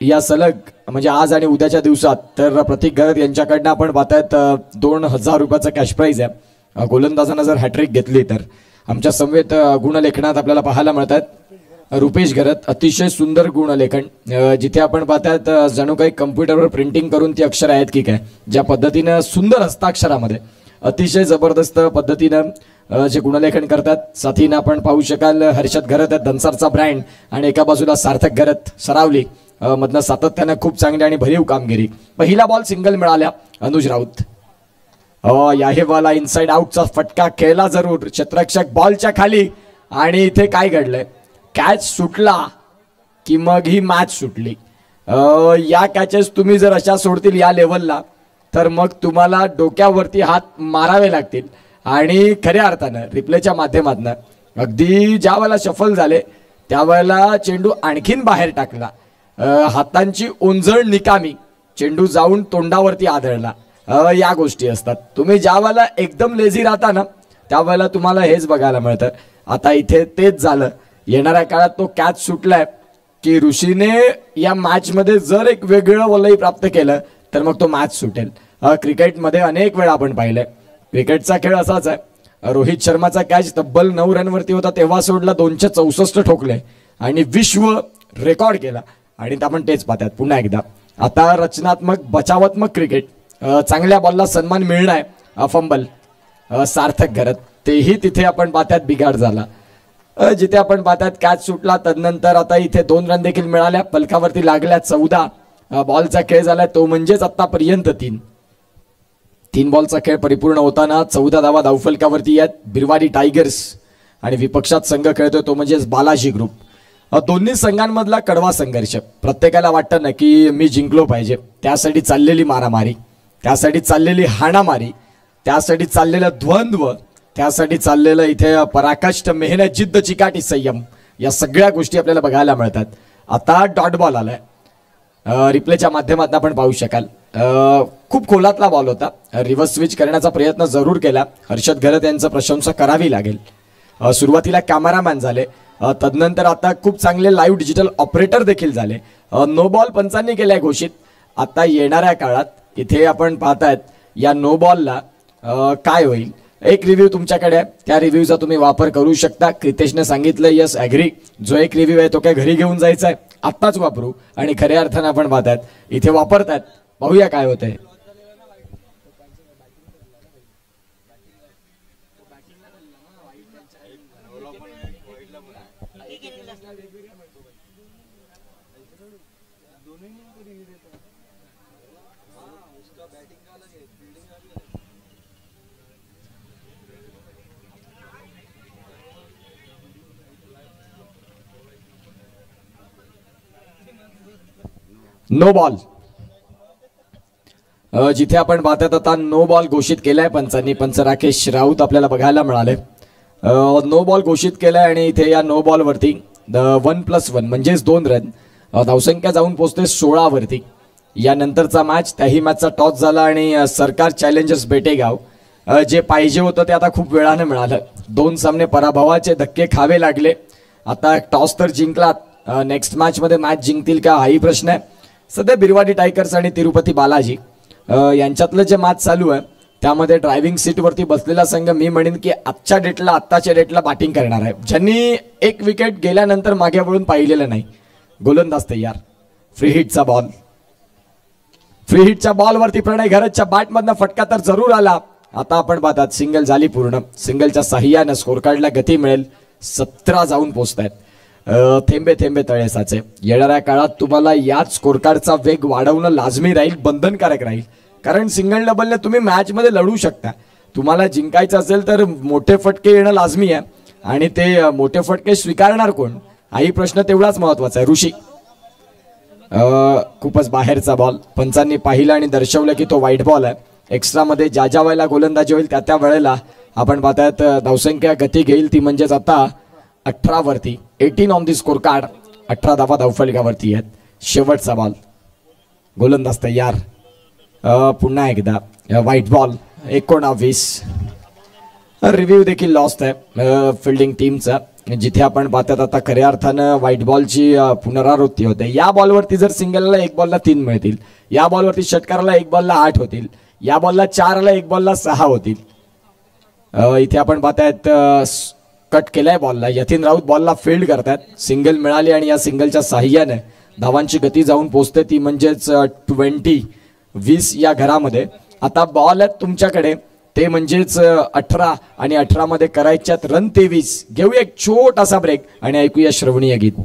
या सलग म्हणजे आज आणि उद्याच्या दिवसात तर प्रतीक घरत यांच्याकडनं आपण पाहतायत 2000 रुपयाचा कॅश प्राईज आहे. गोलंदाजांना जर हॅट्रिक घेतली तर आमच्या समवेत गुणलेखनात आपल्याला पाहायला मिळतात रुपेश घरत. अतिशय सुंदर गुणलेखन, जिथे आपण पाहतात जणू काही कम्प्युटरवर प्रिंटिंग करून ती अक्षर आहेत की काय, ज्या पद्धतीनं सुंदर हस्ताक्षरामध्ये अतिशय जबरदस्त पद्धतीनं जे गुणलेखन करतात. साथीनं आपण पाहू शकाल हर्षद घरत आहे, दनसरचा ब्रँड, आणि एका बाजूला सार्थक घरत सरावली मधनं सातत्यानं खूप चांगली आणि भरीव कामगिरी. पहिला बॉल सिंगल मिळाल्या अनुज राऊत. याहेवाला इनसाइड आउटचा फटका खेळला जरूर, क्षेत्ररक्षक बॉलच्या खाली, आणि इथे काय घडलंय, कॅच सुटला की मग ही मॅच सुटली. या कॅचेस तुम्ही जर अशा सोडतील या लेवलला तर मग तुम्हाला डोक्यावरती हात मारावे लागतील. आणि खऱ्या अर्थानं रिप्लेच्या माध्यमातून अगदी ज्या वेळेला शफल झाले त्यावेळेला चेंडू आणखीन बाहेर टाकला, हातांची ओंजळ निकामी, चेंडू जाऊन तोंडावरती आदळला. या गोष्टी असतात. तुम्ही ज्या वेळेला एकदम लेझी राहता ना त्यावेळेला तुम्हाला हेच बघायला मिळतं. आता इथे तेच झालं. येणाऱ्या काळात तो कॅच सुटलाय की ऋषीने या मॅच मध्ये जर एक वेगळं वलय प्राप्त केलं तर मग तो मॅच सुटेल. क्रिकेटमध्ये अनेक वेळा आपण पाहिलंय क्रिकेटचा खेळ असाच आहे. रोहित शर्माचा कॅच तब्बल 9 रनवरती होता तेव्हा सोडला, 264 ठोकले आणि विश्व रेकॉर्ड केला. आणि आपण तेच पाहतात पुन्हा एकदा. आता रचनात्मक बचावात्मक क्रिकेट, चांगल्या बॉलला सन्मान मिळणार, फंबल सार्थक घरत, तेही तिथे आपण पाहतात बिघाड झाला. जिथे आपण पाहतात कॅच सुटला तदनंतर आता इथे 2 रन देखील मिळाल्या, पलकावरती लागल्या. 14 बॉलचा खेळ झालाय तो म्हणजेच आतापर्यंत 3 बॉलचा खेळ परिपूर्ण होताना 14 धावा धावफलकावरती आहेत. बिरवाडी टायगर्स आणि विपक्षात संघ खेळतोय तो म्हणजेच बालाजी ग्रुप. दोन्ही संघांमधला कडवा संघर्ष. प्रत्येकाला वाटतं ना की मी जिंकलो पाहिजे, त्यासाठी चाललेली मारामारी, त्यासाठी चाललेली हाणामारी, त्यासाठी चाललेलं द्वंद्व, त्यासाठी चाललेलं इथे पराकाष्ठ, मेहनत, जिद्द, चिकाटी, संयम, या सगळ्या गोष्टी आपल्याला बघायला मिळतात. आता डॉट बॉल आलाय. रिप्लेच्या माध्यमातून आपण पाहू शकाल खूप खोलातला बॉल होता. रिव्हर्स स्विच करण्याचा प्रयत्न जरूर केला. हर्षद घरत यांचं प्रशंसा करावी लागेल. सुरुवातीला कॅमेरामॅन झाले, तदनंतर आता खूप चांगले लाईव्ह डिजिटल ऑपरेटर देखील झाले. नो बॉल पंचांनी केलाय घोषित. आता येणाऱ्या काळात इथे आपण पाहतायत या नो बॉलला काय होईल. एक रिव्ह्यू तुमच्याकडे आहे, त्या रिव्ह्यूचा तुम्ही वापर करू शकता. क्रितेशने सांगितलं यस ॲग्री, जो एक रिव्ह्यू आहे तो काय घरी घेऊन जायचा आहे, आत्ताच वापरू आणि खऱ्या अर्थानं आपण पाहतात इथे वापरतात. पाहूया काय होतंय. No ball. जिथे आपण पाहतात आता नो बॉल घोषित केलाय पंचांनी. पंच राकेश राऊत आपल्याला बघायला मिळाले. नो बॉल घोषित केलाय आणि इथे या नो बॉल वरती 1+1 म्हणजेच 2 रन धावसंख्या जाऊन पोहोचते 16 वरती. यानंतरचा मॅच त्याही मॅचचा टॉस झाला आणि सरकार चॅलेंजर्स बेटेगाव जे पाहिजे होतं ते आता खूप वेळानं मिळालं. 2 सामने पराभवाचे धक्के खावे लागले. आता टॉस तर जिंकला, नेक्स्ट मॅच मध्ये मॅच जिंकतील का हाही प्रश्न आहे. सध्या बिरवाडी टायगर्स आणि तिरुपती बालाजी यांच्यातलं जे मॅच चालू आहे त्यामध्ये ड्रायव्हिंग सीटवरती बसलेला संघ मी म्हणेन की आत्ताच्या डेटला बॅटिंग करणार आहे. ज्यांनी एक विकेट गेल्यानंतर मागे वळून पाहिलेलं नाही. गोलंदाज तयार. फ्री हिटचा बॉल. फ्री हिटच्या बॉलवरती प्रणय घरतच्या बॅटमधनं फटका तर जरूर आला. आता आपण पाहतात सिंगल झाली पूर्ण. सिंगलच्या साह्यानं स्कोर कार्डला गती मिळेल. 17 जाऊन पोहोचतायत. थेंबे थेंबे तळे साचे. येणाऱ्या काळात तुम्हाला याच स्कोर कार्डचा वेग वाढवणं लाजमी राहील, बंधनकारक राहील. कारण सिंगल डबलने तुम्ही मॅच मध्ये लढू शकता. तुम्हाला जिंकायचं असेल तर मोठे फटके येणं लाजमी आहे आणि ते मोठे फटके स्वीकारणार कोण हाही प्रश्न तेवढाच महत्वाचा आहे. ऋषी खूपच बाहेरचा बॉल. पंचांनी पाहिलं आणि दर्शवलं की तो वाईट बॉल आहे. एक्स्ट्रा मध्ये ज्या वेळेला गोलंदाजी होईल त्या वेळेला आपण पाहतात धावसंख्या गती घेईल ती म्हणजेच आता 18 वरती. 18 ऑन दी स्कोर कार्ड. 18 धावा धावफलकावरती आहेत. शेवटचा बॉल. गोलंदाज तयार. पुन्हा एकदा व्हाईट बॉल. 19. रिव्ह्यू देखील लॉस्ट आहे फिल्डिंग टीमचा. जिथे आपण पाहतात आता खऱ्या अर्थानं व्हाईट बॉलची पुनरावृत्ती होते. या बॉलवरती जर सिंगलला 1 बॉलला 3 मिळतील, या बॉलवरती षटकाराला 1 बॉलला 8 होतील, या बॉलला 4ला 1 बॉलला 6 होतील. इथे आपण पाहतायत कट केलाय बॉलला. यतीन राऊत बॉलला फील्ड करतात. सिंगल मिळाली आणि या सिंगलच्या साह्याने धावांची गती जाऊन पोहोचते ती म्हणजेच 20 या घरामध्ये. आता बॉल आहेत तुमच्याकडे ते म्हणजेच 18 आणि 18 मध्ये करायच्यात रन 23. घेऊया एक छोटासा ब्रेक आणि ऐकूया श्रवणीय गीत.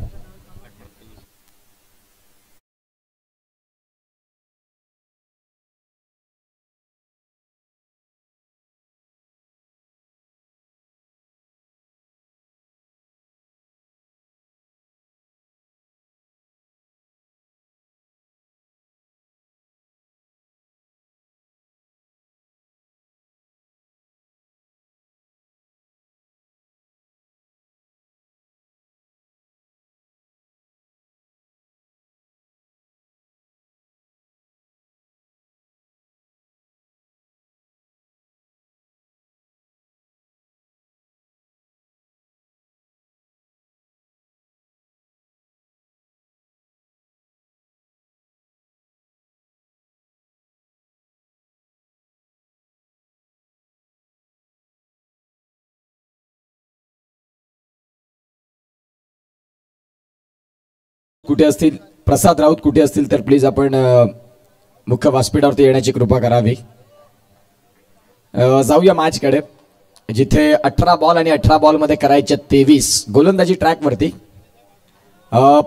कुठे असतील प्रसाद राऊत कुठे असतील तर प्लीज आपण मुख्य व्यासपीठावरती येण्याची कृपा करावी. जाऊया मॅचकडे जिथे 18 बॉल आणि 18 बॉल मध्ये करायचे 23. गोलंदाजी ट्रॅक वरती.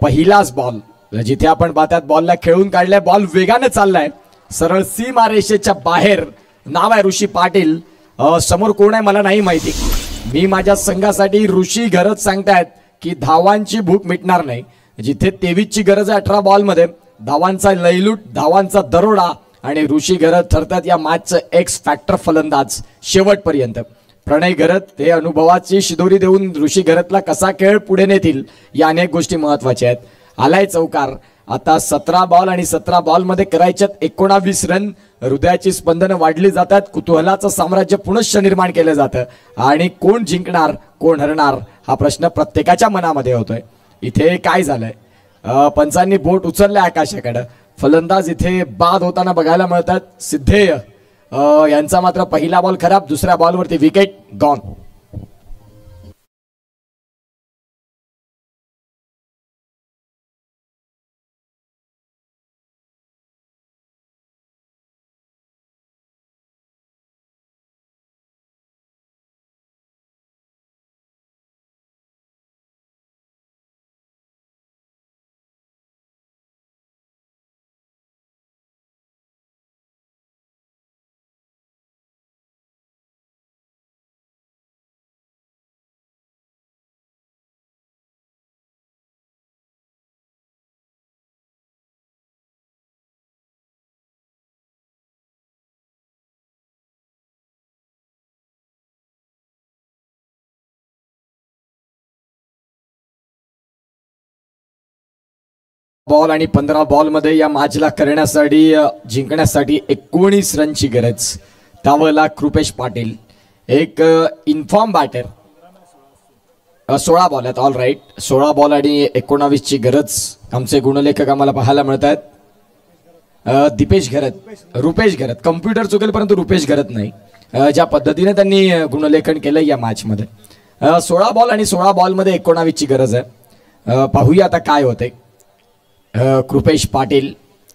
पहिलाच बॉल जिथे आपण पाहतात बॉलला खेळून काढलाय. बॉल वेगाने चाललाय सरळ सीमारेषेच्या बाहेर. नाव आहे ऋषी पाटील. समोर कोण आहे मला नाही माहिती. मी माझ्या संघासाठी ऋषी घरत सांगतायत की धावांची भूक मिटणार नाही. जिथे 23 ची गरज आहे 18 बॉल मध्ये. धावांचा लयलूट, धावांचा दरोडा आणि ऋषी घरत ठरतात या मॅचचं एक्स फॅक्टर फलंदाज शेवटपर्यंत. प्रणय घरत हे अनुभवाची शिदोरी देऊन ऋषी घरतला कसा खेळ पुढे नेतील या अनेक गोष्टी महत्वाच्या आहेत. आलाय चौकार. आता 17 बॉल आणि 17 बॉल मध्ये करायच्यात 19 रन. हृदयाची स्पंदनं वाढली जातात. कुतूहलाचं साम्राज्य पुनश्च निर्माण केलं जातं आणि कोण जिंकणार कोण हरणार हा प्रश्न प्रत्येकाच्या मनामध्ये होतोय. इथे काय झालंय. पंचांनी बोट उचलले आकाशाकडे. फलंदाज इथे बाद होताना बघायला मिळतात. सिद्धेय यांचा मात्र पहिला बॉल खराब. दुसऱ्या बॉलवरती विकेट गॉन. बॉल आणि 15 बॉल मध्ये या मॅचला करण्यासाठी जिंकण्यासाठी 19 रनची गरज. त्यावेळेला कृपेश पाटील एक इन्फॉर्म बॅटर. 16 बॉल आहेत. ऑल राईट, 16 बॉल आणि 19 ची गरज. आमचे गुणलेखक आम्हाला पाहायला मिळत आहेत. दीपेश घरत, रुपेश घरत. कम्प्युटर चुकेल परंतु रुपेश घरत नाही. ज्या पद्धतीने त्यांनी गुणलेखन केलं या मॅच मध्ये. 16 बॉल आणि 16 बॉल मध्ये 19 ची गरज आहे. पाहूया आता काय होते. कृपेश पाटील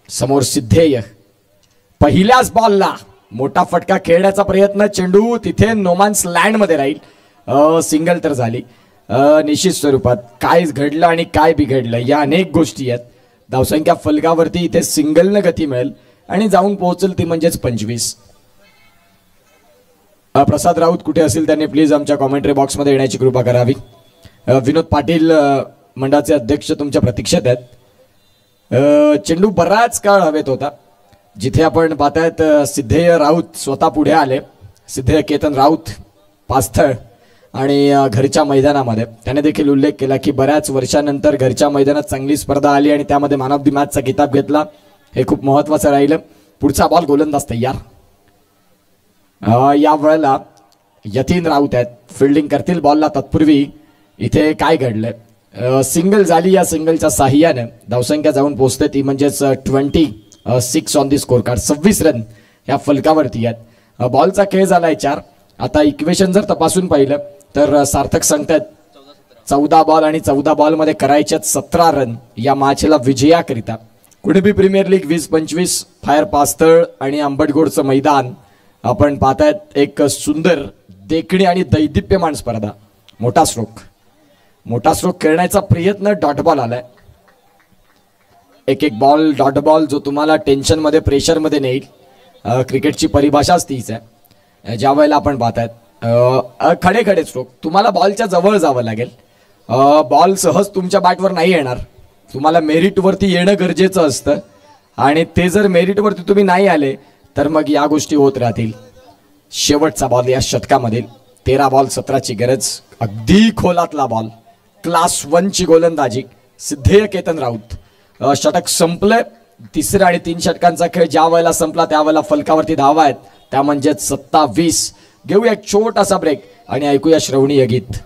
समोर सिद्धेय. पहिल्याच बॉलला मोठा फटका खेळण्याचा प्रयत्न. चेंडू तिथे नोमान्स लँड मध्ये राहील. सिंगल तर झाली. निश्चित स्वरूपात काय घडलं आणि काय बिघडलं या अनेक गोष्टी आहेत. धावसंख्या फलकावरती इथे सिंगलनं गती मिळेल आणि जाऊन पोहोचेल ती म्हणजेच 25. प्रसाद राऊत कुठे असेल त्यांनी प्लीज आमच्या कॉमेंट्री बॉक्समध्ये येण्याची कृपा करावी. विनोद पाटील मंडळाचे अध्यक्ष तुमच्या प्रतीक्षेत आहेत. चेंडू बराच काळ हवेत होता. जिथे आपण पाहतायत सिद्धेय राऊत स्वतः पुढे आले. सिद्धेय केतन राऊत पास्थळ आणि घरच्या मैदानामध्ये त्याने देखील उल्लेख केला की बऱ्याच वर्षानंतर घरच्या मैदानात चांगली स्पर्धा आली आणि त्यामध्ये मॅन ऑफ द मॅचचा किताब घेतला. हे खूप महत्वाचं राहिलं. पुढचा बॉल गोलंदाज तयार. या वेळेला यतीन राऊत आहेत, फिल्डिंग करतील बॉलला. तत्पूर्वी इथे काय घडलंय. सिंगल झाली. या सिंगलच्या साह्याने धावसंख्या जाऊन पोहोचते ती म्हणजेच 26 on the score card. 26 run या फलकावरती आहेत. बॉलचा खेळ झालाय 4. आता इक्वेशन जर तपासून पाहिलं तर सार्थक सांगतात 14 बॉल आणि 14 बॉल मध्ये करायच्यात 17 रन या मॅचला विजयाकरिता. कुणबी प्रीमियर लीग 20-25 फायर पास्थळ आणि आंबटगोडचं मैदान आपण पाहतायत. एक सुंदर देखणी आणि दैदिप्यमान स्पर्धा. मोठा स्ट्रोक खेळण्याचा प्रयत्न. डॉट बॉल आलाय. एक बॉल डॉट बॉल जो तुम्हाला टेन्शन मध्ये प्रेशर मध्ये नेईल. क्रिकेटची परिभाषाच तीच आहे. ज्या वेळेला आपण पाहतायत खडे स्ट्रोक तुम्हाला बॉलच्या जवळ जावं लागेल. बॉल सहज तुमच्या बॅटवर नाही येणार. तुम्हाला मेरिटवरती येणं गरजेचं असतं आणि ते जर मेरिटवरती तुम्ही नाही आले तर मग या गोष्टी होत राहतील. शेवटचा बॉल या षटकामधील. 13 बॉल 17 ची गरज. अगदी खोलातला बॉल. क्लास 1 ची गोलंदाजी. सिद्धेय केतन राऊत. षटक संपलंय. तिसऱ्या आणि 3 षटकांचा खेळ ज्या वेळेला संपला त्यावेळेला फलकावरती धावा आहेत त्या म्हणजेच 27. घेऊया एक छोटासा ब्रेक आणि ऐकूया श्रवणीय गीत.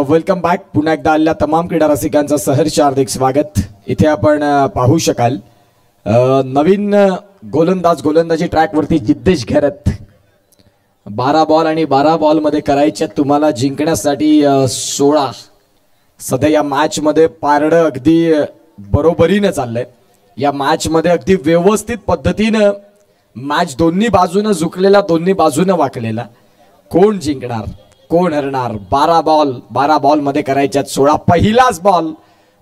Welcome back. पुन्हा एकदा आलेल्या तमाम क्रीडा रसिकांचं सहर्ष हार्दिक स्वागत. इथे आपण पाहू शकाल नवीन गोलंदाजी ट्रॅकवरती जिद्देश घरत. 12 बॉल आणि 12 बॉल मध्ये करायच्या तुम्हाला जिंकण्यासाठी 16. सध्या या मॅच मध्ये पारडं अगदी बरोबरीने चाललंय. या मॅच मध्ये अगदी व्यवस्थित पद्धतीनं मॅच दोन्ही बाजूनं झुकलेला, दोन्ही बाजूनं वाकलेला. कोण जिंकणार कोण हरणार. 12 बॉल मध्ये करायच्यात 16. पहिलाच बॉल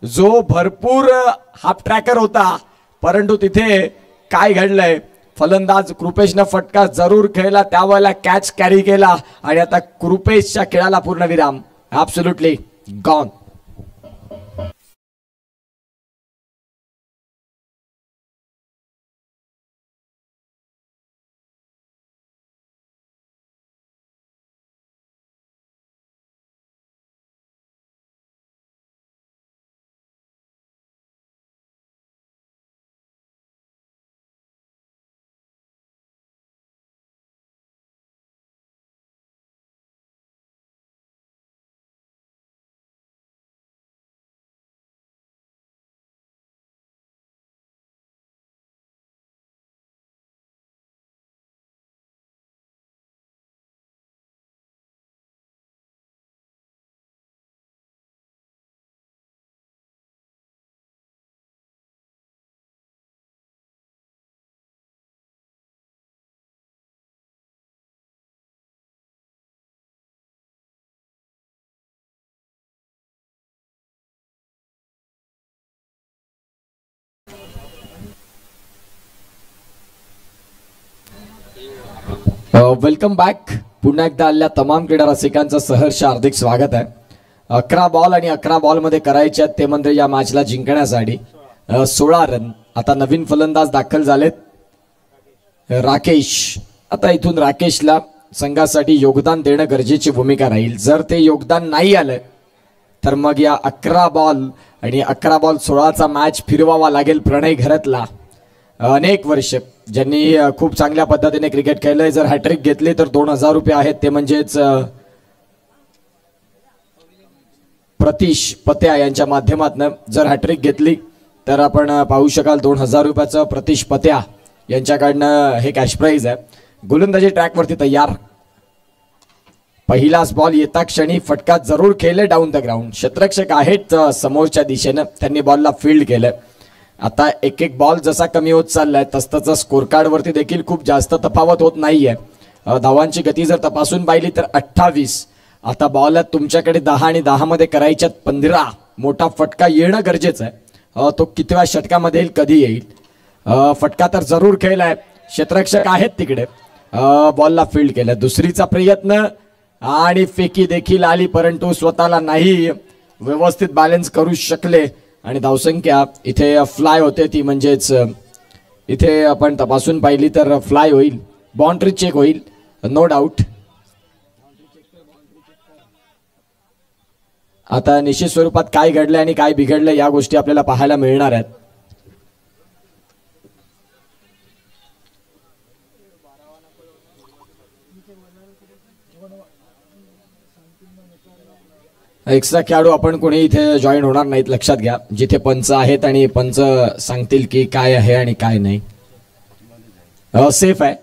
जो भरपूर हाफ ट्रॅकर होता परंतु तिथे काय घडलंय. फलंदाज कृपेशनं फटका जरूर खेळला. त्यावेळेला कॅच कॅरी केला आणि आता कृपेशच्या खेळाला पूर्णविराम. Absolutely gone. Welcome back. पुन्हा एकदा आलेल्या तमाम क्रीडा रसिकांचं सहर्ष हार्दिक स्वागत आहे. 11 बॉल आणि 11 बॉलमध्ये करायचे ते म्हणजे या मॅचला जिंकण्यासाठी 16 रन. आता नवीन फलंदाज दाखल झालेत, राकेश. आता इथून राकेशला संघासाठी योगदान देणं गरजेची भूमिका राहील. जर ते योगदान नाही आलं तर मग या 11 बॉल आणि 11 बॉल 16चा मॅच फिरवावा लागेल प्रणय घरतला. अनेक वर्ष ज्यांनी खूप चांगल्या पद्धतीने क्रिकेट खेळलंय. जर हॅट्रिक घेतली तर 2000 रुपये आहेत, ते म्हणजेच प्रतीश पत्या यांच्या माध्यमातून जर हॅट्रिक घेतली तर आपण पाहू शकाल 2000 रुपयाचं प्रतीश पत्या यांच्याकडनं हे कॅश प्राइज आहे. गोलंदाजी ट्रॅकवरती तयार. पहिलाच बॉल येता क्षणी फटका जरूर खेळले डाऊन द ग्राउंड. क्षेत्ररक्षक आहेत समोरच्या दिशेनं, त्यांनी बॉलला फील्ड केलं. आता एक एक बॉल जसा कमी होत चाललाय तसतसं स्कोर कार्ड वरती देखील खूप जास्त तफावत होत नाहीये. धावांची गती जर तपासून पाहिली तर 28. आता बॉल तुमच्याकडे 10 आणि 10 मध्ये करायच्यात 15. मोठा फटका येणं गरजेचं आहे. तो कितव्या षटकामध्ये येईल, कधी येईल. फटका तर जरूर खेळलाय, क्षेत्ररक्षक आहेत तिकडे. बॉलला फील्ड केलं. दुसरीचा प्रयत्न आणि फेकी देखील आली, परंतु स्वतःला नाही व्यवस्थित बॅलन्स करू शकले आणि धावसंख्या इथे फ्लाय होते, ती म्हणजेच इथे आपण तपासून पाहिली तर फ्लाय होईल, बाउंड्री चेक होईल, नो डाऊट. आता निश्चित स्वरूपात काय घडलं आणि काय बिघडलं या गोष्टी आपल्याला पाहायला मिळणार आहेत. एक्स्ट्रा खेळाडू आपण कोणी इथे जॉईन होणार नाहीत, लक्षात घ्या. जिथे पंच आहेत आणि पंच सांगतील की काय आहे आणि काय नाही. सेफ आहे,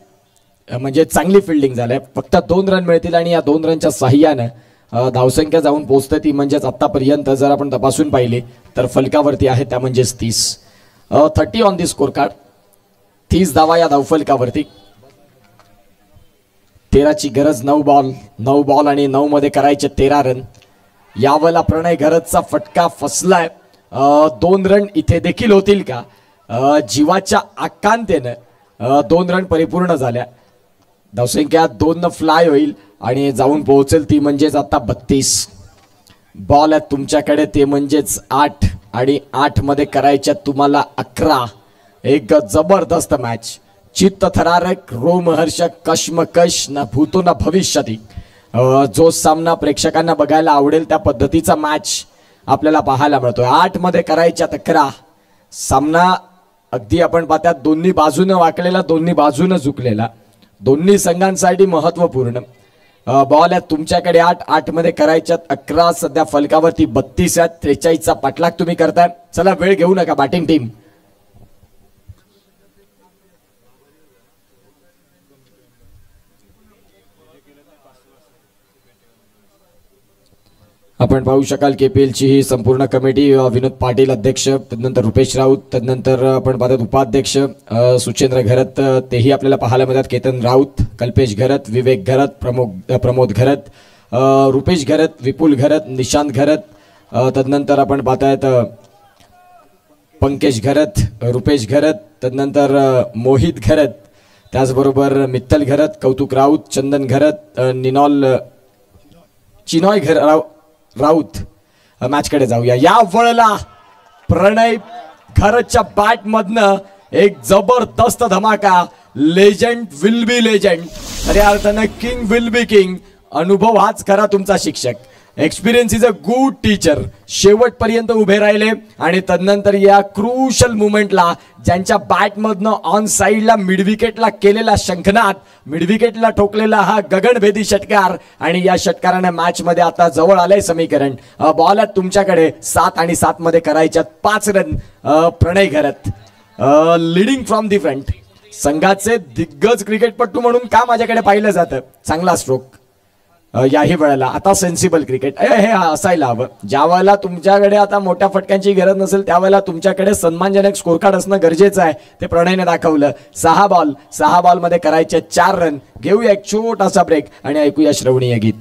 म्हणजे चांगली फिल्डिंग झाली. फक्त 2 रन मिळतील आणि या 2 रनच्या साह्यानं धावसंख्या जाऊन पोहोचते, ती म्हणजेच आतापर्यंत जर आपण तपासून पाहिली तर फलकावरती आहे, त्या म्हणजेच 30. 30 ऑन दी स्कोर कार्ड. 30 धावा या धावफलकावरती. 13ची गरज. 9 बॉल आणि 9 मध्ये करायचे 13 रन. यावेळेला प्रणय घरतचा फटका फसलाय. 2 रन इथे देखील होतील का? जीवाच्या आकांतेनं 2 रन परिपूर्ण झाल्या. धावसंख्या 2 फ्लाय होईल आणि जाऊन पोहोचेल, ती म्हणजेच आता 32. बॉल आहेत तुमच्याकडे, ते म्हणजेच 8 आणि 8 मध्ये करायच्या तुम्हाला 11. एक जबरदस्त मॅच, चित्त थरारक, रोमहर्षक, कश्मकश न भूतो न भविष्यती. जो सामना प्रेक्षकांना बघायला आवडेल त्या पद्धतीचा मॅच आपल्याला पाहायला मिळतोय. 8 मध्ये करायच्या 11. सामना अगदी आपण पाहतात दोन्ही बाजूनं वाकलेला, दोन्ही बाजूनं झुकलेला, दोन्ही संघांसाठी महत्वपूर्ण. बॉल आहेत तुमच्याकडे 8 मध्ये करायच्यात 11. सध्या फलकावरती 32 आहेत. 43चा पाठलाग तुम्ही करताय. चला वेळ घेऊ नका बॅटिंग टीम. आपण पाहू शकाल KPL ची ही संपूर्ण कमिटी. विनोद पाटील अध्यक्ष, त्यानंतर रुपेश राऊत, त्यानंतर आपण पाहतात उपाध्यक्ष सुचेंद्र घरत, तेही आपल्याला पाहायला मिळतात. केतन राऊत, कल्पेश घरत, विवेक घरत, प्रमोद घरत, रुपेश घरत, विपुल घरत, निशांत घरत, तदनंतर आपण पाहतायत पंकज घरत, रुपेश घरत, तदनंतर मोहित घरत, त्याचबरोबर मित्तल घरत, कौतुक राऊत, चंदन घरत, चिनॉय राऊत. मॅचकडे जाऊया. या वेळेला प्रणय घरच्या बॅट मधनं एक जबरदस्त धमाका. लेजंड विल बी लेजंड, खऱ्या अर्थानं किंग विल बी किंग. अनुभव हाच खरा तुमचा शिक्षक. Experience is a good teacher. शेवटपर्यंत उभे राहिले आणि तदनंतर या क्रुशल मुवमेंटला ज्यांच्या बॅटमधनं ऑन साईडला मिडविकेटला केलेला शंखनाद, मिडविकेटला ठोकलेला हा गगनभेदी षटकार आणि या षटकाराने मॅच मध्ये आता जवळ आलंय समीकरण. बॉल आहेत तुमच्याकडे 7 आणि 7 मध्ये करायच्यात 5 run. Pranay Gharat leading from the front. संघाचे दिग्गज क्रिकेटपटू म्हणून का माझ्याकडे पाहिलं जातं. चांगला स्ट्रोक याही वेळेला. आता सेन्सिबल क्रिकेट हे असायला हवं. ज्या वेळेला तुमच्याकडे आता मोठ्या फटक्यांची गरज नसेल त्यावेळेला तुमच्याकडे सन्मानजनक स्कोर कार्ड असणं गरजेचं आहे. ते प्रणयने दाखवलं. 6 बॉल मध्ये करायचे 4 रन. घेऊया एक छोटासा ब्रेक आणि ऐकूया श्रवणीय गीत.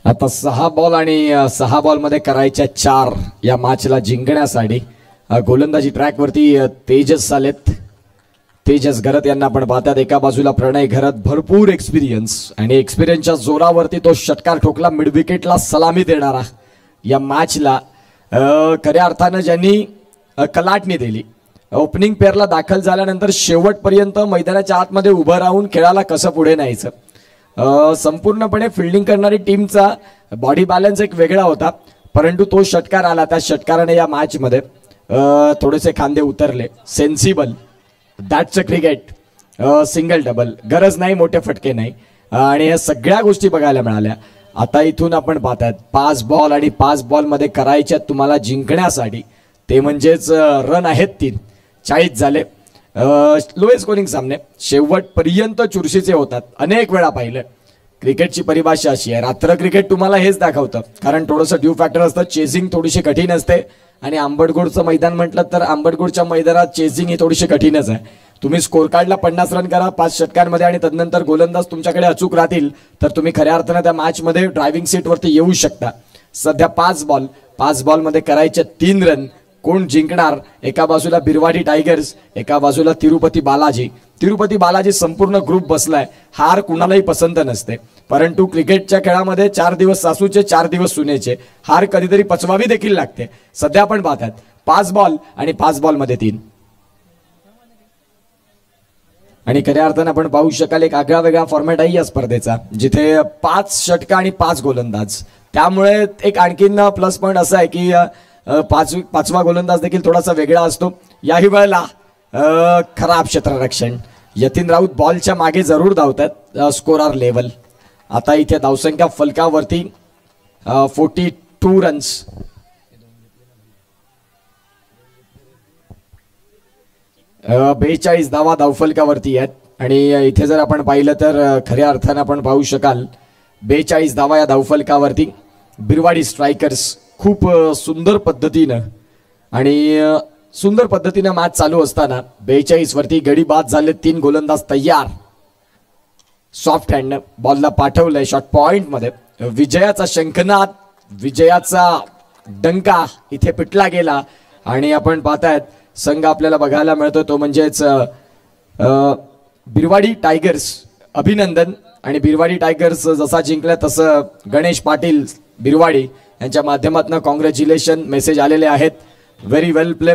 आता 6 बॉल आणि 6 बॉलमध्ये करायच्या 4 या मॅचला जिंकण्यासाठी गोलंदाजी ट्रॅकवरती तेजस आलेत. तेजस घरत यांना आपण पाहतात. एका बाजूला प्रणय घरत, भरपूर एक्सपिरियन्स आणि एक्सपिरियन्सच्या जोरावरती तो षटकार ठोकला, मिड विकेटला सलामी देणारा या मॅचला खऱ्या अर्थानं ज्यांनी कलाटणी दिली. ओपनिंग पेअरला दाखल झाल्यानंतर शेवटपर्यंत मैदानाच्या आतमध्ये उभं राहून खेळाला कसं पुढे न्यायचं, संपूर्णपणे फिल्डिंग करणारी टीमचा बॉडी बॅलन्स एक वेगळा होता. परंतु तो षटकार आला, त्या षटकाराने या मॅचमध्ये थोडेसे खांदे उतरले. Sensible, that's a cricket, single double, गरज नाही मोठे फटके नाही, आणि या सगळ्या गोष्टी बघायला मिळाल्या. आता इथून आपण पाहतात 5 बॉल आणि 5 बॉलमध्ये करायच्या तुम्हाला जिंकण्यासाठी, ते म्हणजेच रन आहेत 3, 40 झाले. लोएस्ट स्कोरिंग सामने शेवटपर्यंत चुरशीचे होतात. अनेक वेळा पाहिलं. क्रिकेटची परिभाषा अशी आहे, रात्र क्रिकेट तुम्हाला हेच दाखवतं, कारण थोडंसं ड्यू फॅक्टर असतं, चेसिंग थोडीशी कठीण असते. आणि आंबटगोडचं मैदान म्हटलं तर आंबटगोडच्या मैदानात चेसिंग ही थोडीशी कठीणच आहे. तुम्ही स्कोर कार्डला 50 रन करा 5 षटकांमध्ये आणि तदनंतर गोलंदाज तुमच्याकडे अचूक राहतील तर तुम्ही खऱ्या अर्थानं त्या मॅचमध्ये ड्रायव्हिंग सीटवरती येऊ शकता. सध्या 5 बॉलमध्ये करायचे 3 रन. कोण जिंकणार? एका बाजूला बिरवाडी टायगर्स, एका बाजूला तिरुपती बालाजी. तिरुपती बालाजी संपूर्ण ग्रुप बसलाय. हार कुणालाही पसंत नसते, परंतु क्रिकेटच्या खेळामध्ये 4 दिवस सासूचे 4 दिवस सुनेचे. हार कधीतरी पचवावी देखील लागते. सध्या आपण पाहतात 5 बॉल आणि 5 बॉलमध्ये 3. आणि खऱ्या अर्थानं आपण पाहू शकाल एक आगळा वेगळा फॉर्मॅट आहे या स्पर्धेचा, जिथे 5 षटका आणि 5 गोलंदाज. त्यामुळे एक आणखीन प्लस पॉईंट असा आहे की पाचवा गोलंदाज देखील थोडासा वेगळा असतो. याही वेळेला खराब क्षेत्ररक्षण. यतीन राऊत बॉलच्या मागे जरूर धावतात. स्कोरर लेवल आता इथे धावसंख्या फलकावरती 42 रन्स. अ 42 धावा धावफलकावरती आहेत. आणि इथे जर आपण पाहिलं तर खऱ्या अर्थानं आपण पाहू शकाल 42 धावा या धावफलकावरती. बिरवाडी स्ट्रायकर्स खूप सुंदर पद्धतीनं मॅच चालू असताना 42 वरती गडी बाद झाले. 3 गोलंदाज तयार. सॉफ्ट हँड बॉलला पाठवलंय शॉर्ट पॉइंट मध्ये. विजयाचा शंखनाद, विजयाचा डंका इथे पिटला गेला. आणि आपण पाहतायत संघ आपल्याला बघायला मिळतो तो म्हणजेच बिरवाडी टायगर्स. अभिनंदन. आणि बिरवाडी टायगर्स जसा जिंकला तसं गणेश पाटील बिरवाडी यांच्या माध्यमातून कॉंग्रॅच्युलेशन मेसेज आलेले आहेत. व्हेरी वेल प्ले